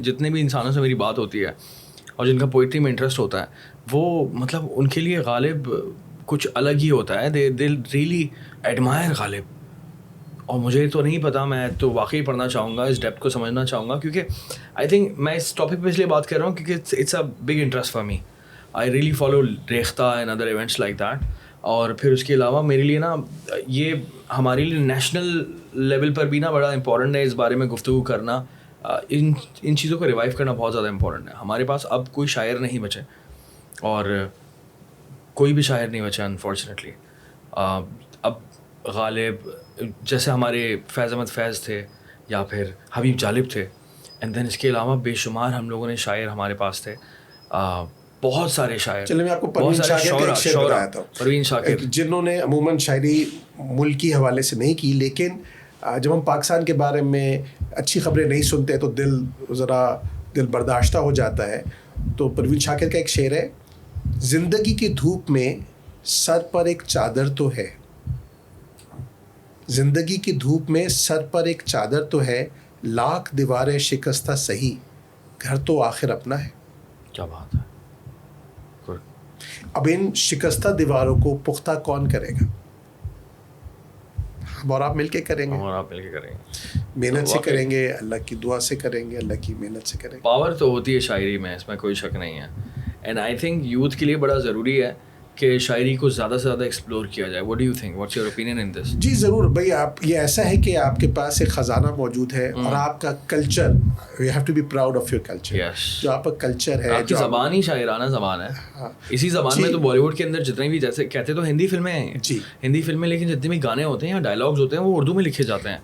جتنے بھی انسانوں سے میری بات ہوتی ہے اور جن کا پوئٹری میں انٹرسٹ ہوتا ہے, وہ مطلب ان کے لیے غالب کچھ الگ ہی ہوتا ہے. دے ریئلی ایڈمائر غالب. اور مجھے تو نہیں پتا, میں تو واقعی پڑھنا چاہوں گا, اس ڈیپتھ کو سمجھنا چاہوں گا, کیونکہ آئی تھنک میں اس ٹاپک پہ اس لیے بات کر رہا ہوں کیونکہ it's a big interest for me. I really follow Rekhta and other events like that. اور پھر اس کے علاوہ میرے لیے نا یہ ہمارے لیے نیشنل لیول پر بھی نا بڑا امپورٹنٹ ہے اس بارے میں گفتگو کرنا. ان چیزوں کو ریوائیو کرنا بہت زیادہ امپورٹنٹ ہے. ہمارے پاس اب کوئی شاعر نہیں بچے, اور کوئی بھی شاعر نہیں بچا انفارچونیٹلی. اب غالب جیسے ہمارے فیض احمد فیض تھے یا پھر حبیب جالب تھے, اینڈ دین اس کے علاوہ بے شمار ہم لوگوں نے شاعر ہمارے پاس تھے, بہت سارے شاعر. چلے میں آپ کو پروین شاکر کا ایک شعر بتایا تھا. پروین شاکر جنہوں نے عموماً شاعری ملکی حوالے سے نہیں کی, لیکن جب ہم پاکستان کے بارے میں اچھی خبریں نہیں سنتے تو دل برداشتہ ہو جاتا ہے. تو پروین شاکر کا ایک شعر ہے, زندگی کی دھوپ میں سر پر ایک چادر تو ہے, زندگی کی دھوپ میں سر پر ایک چادر تو ہے, لاکھ دیواریں شکستہ سہی, گھر تو آخر اپنا ہے. کیا بات ہے. اب ان شکستہ دیواروں کو پختہ کون کرے گا؟ ہم اور آپ مل کے کریں گے, محنت سے کریں گے, اللہ کی دعا سے کریں گے, اللہ کی محنت سے کریں گے. پاور تو ہوتی ہے شاعری میں, اس میں کوئی شک نہیں ہے. اینڈ آئی تھنک یوتھ کے لیے بڑا ضروری ہے کہ شاعری کو زیادہ سے زیادہ ایکسپلور کیا جائے. What do you think, what's your opinion in this? جی ضرور بھائی. آپ یہ ایسا ہے کہ آپ کے پاس ایک خزانہ موجود ہے, اور آپ کا culture, you have to be proud of your culture. جو آپ کا کلچر ہے, آپ کی زبان ہی شاعرانہ زبان ہے. اسی زبان میں تو بالی ووڈ کے اندر جتنے بھی, جیسے کہتے تو ہندی فلمیں ہیں, ہندی فلمیں, لیکن جتنے بھی گانے ہوتے ہیں یا ڈائلاگز ہوتے ہیں وہ اردو میں لکھے جاتے ہیں.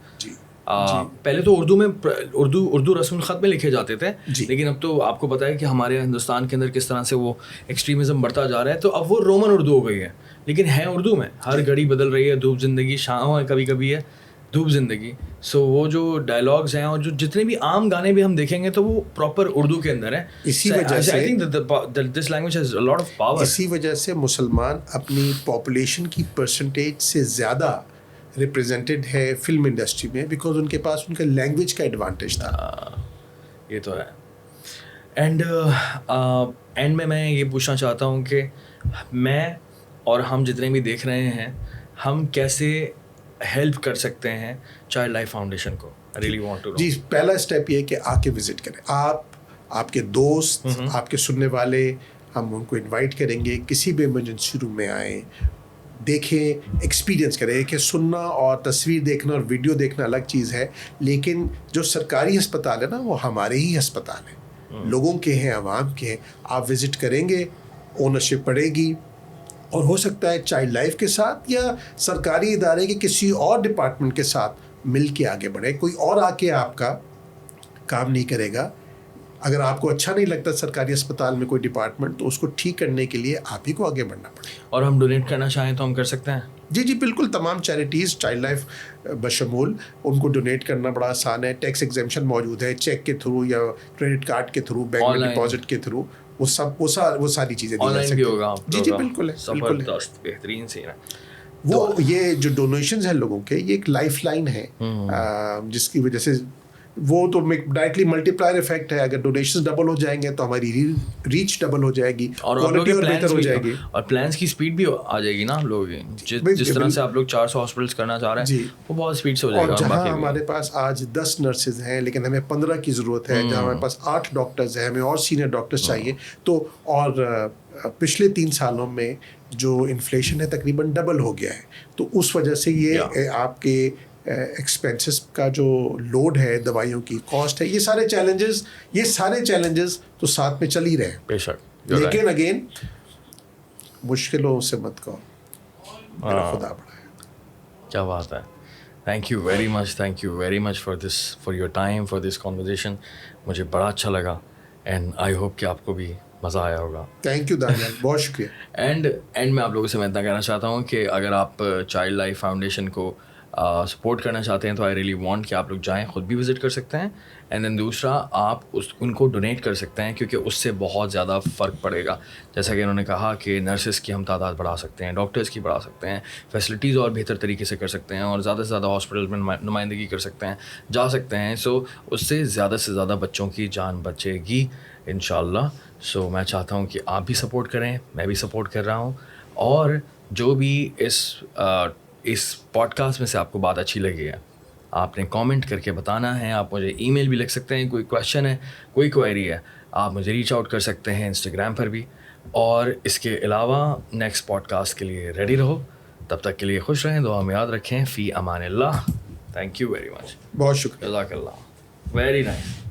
پہلے تو اردو میں اردو رسم الخط میں لکھے جاتے تھے, لیکن اب تو آپ کو پتہ ہے کہ ہمارے ہندوستان کے اندر کس طرح سے وہ ایکسٹریمزم بڑھتا جا رہا ہے, تو اب وہ رومن اردو ہو گئی ہے, لیکن ہے اردو میں. ہر گھڑی بدل رہی ہے, دھوپ زندگی شام ہے, کبھی کبھی ہے دھوپ زندگی. سو وہ جو ڈائلاگز ہیں اور جو جتنے بھی عام گانے بھی ہم دیکھیں گے تو وہ پراپر اردو کے اندر ہیں. اسی وجہ سے I think that this language has a lot of power. اسی وجہ سے مسلمان اپنی پاپولیشن کی پرسنٹیج سے زیادہ ریپرزینٹیڈ ہے فلم انڈسٹری میں, بیکاز ان کے پاس ان کا لینگویج کا ایڈوانٹیج تھا. یہ تو ہے. اینڈ میں یہ پوچھنا چاہتا ہوں کہ میں اور ہم جتنے بھی دیکھ رہے ہیں, ہم کیسے ہیلپ کر سکتے ہیں چائلڈ لائف فاؤنڈیشن کو. Really want to. جی, پہلا اسٹیپ یہ ہے کہ آ کے وزٹ کریں. آپ کے دوست, آپ کے سننے والے, ہم ان کو انوائٹ کریں گے, کسی بھی ایمرجنسی روم میں آئیں, دیکھیں, ایکسپیرینس کریں. کہ سننا اور تصویر دیکھنا اور ویڈیو دیکھنا الگ چیز ہے, لیکن جو سرکاری ہسپتال ہے نا وہ ہمارے ہی ہسپتال ہیں, لوگوں کے ہیں, عوام کے ہیں. آپ وزٹ کریں گے, اونرشپ پڑے گی, اور ہو سکتا ہے چائلڈ لائف کے ساتھ یا سرکاری ادارے کے کسی اور ڈپارٹمنٹ کے ساتھ مل کے آگے بڑھے. کوئی اور آ کے آپ کا کام نہیں کرے گا. اگر آپ کو اچھا نہیں لگتا سرکاری اسپتال میں کوئی ڈپارٹمنٹ, تو اس کو ٹھیک کرنے کے لیے آپ ہی کو آگے بڑھنا پڑے. اور ہم ڈونیٹ کرنا چاہیں تو ہم کر سکتے ہیں. جی بالکل, تمام چیریٹیز چائلڈ لائف بشمول, ان کو ڈونیٹ کرنا بڑا آسان ہے. ٹیکس ایگزمپشن موجود ہے, چیک کے تھرو یا کریڈٹ کارڈ کے تھرو, بینک میں ڈپازٹ کے تھرو, وہ ساری چیزیں آن لائن بھی ہوگا. جی بالکل ہے, زبردست, بہترین سے. وہ یہ جو ڈونیشنز ہیں لوگوں کے, یہ ایک لائف لائن ہے, جس کی وجہ سے وہ تو ڈائریکٹلی ملٹی پلائر افیکٹ ہے. اگر ڈونیشنز ڈبل ہو جائیں گے تو ہماری ریچ ڈبل ہو جائے گی, کوالٹی اور بہتر ہو جائے گی, اور پلانس کی سپیڈ بھی آ جائے گی نا. لوگ جس طرح سے آپ لوگ 400 ہاسپٹلس کرنا چاہ رہے ہیں وہ بہت سپیڈ سے ہو جائے گا. اور جہاں ہمارے پاس آج 10 نرسز ہیں لیکن ہمیں 15 کی ضرورت ہے, جہاں ہمارے پاس 8 ڈاکٹرز ہیں, ہمیں اور سینئر ڈاکٹرز چاہیے. تو اور پچھلے 3 سالوں میں جو انفلیشن ہے تقریباً ڈبل ہو گیا ہے, تو اس وجہ سے یہ آپ کے ایکسپینسز کا جو لوڈ ہے, دوائیوں کی کاسٹ ہے, یہ سارے چیلنجز تو ساتھ میں چل ہی رہے ہیں. بے شک, لیکن اگین مشکلوں سے مت کہو, میرا خدا بڑا ہے. کیا بات ہے. Thank you very much for your time, for this conversation. مجھے بڑا اچھا لگا, اینڈ آئی ہوپ کہ آپ کو بھی مزہ آیا ہوگا. تھینک یو دانیال, بہت شکریہ. اینڈ میں آپ لوگوں سے میں اتنا کہنا چاہتا ہوں کہ اگر آپ چائلڈ لائف فاؤنڈیشن کو سپورٹ کرنا چاہتے ہیں تو آئی ریئلی وانٹ کہ آپ لوگ جائیں, خود بھی وزٹ کر سکتے ہیں. اینڈ دین دوسرا, آپ ان کو ڈونیٹ کر سکتے ہیں, کیونکہ اس سے بہت زیادہ فرق پڑے گا. جیسا کہ انہوں نے کہا کہ نرسز کی ہم تعداد بڑھا سکتے ہیں, ڈاکٹرز کی بڑھا سکتے ہیں, فیسلٹیز اور بہتر طریقے سے کر سکتے ہیں, اور زیادہ سے زیادہ ہاسپٹل میں نمائندگی کر سکتے ہیں, جا سکتے ہیں. سو اس سے زیادہ بچوں کی جان بچے گی انشاءاللہ. سو میں چاہتا ہوں کہ آپ بھی سپورٹ کریں, میں بھی سپورٹ کر رہا ہوں. اور جو بھی اس پوڈ کاسٹ میں سے آپ کو بات اچھی لگی ہے, آپ نے کامنٹ کر کے بتانا ہے. آپ مجھے ای میل بھی لکھ سکتے ہیں, کوئی کویشچن ہے, کوئی کوئری ہے, آپ مجھے ریچ آؤٹ کر سکتے ہیں انسٹاگرام پر بھی. اور اس کے علاوہ نیکسٹ پوڈ کاسٹ کے لیے ریڈی رہو. تب تک کے لیے خوش رہیں, دعا میں یاد رکھیں. فی امان اللہ. Thank you very much. بہت شکریہ. جزاک اللہ. Very nice.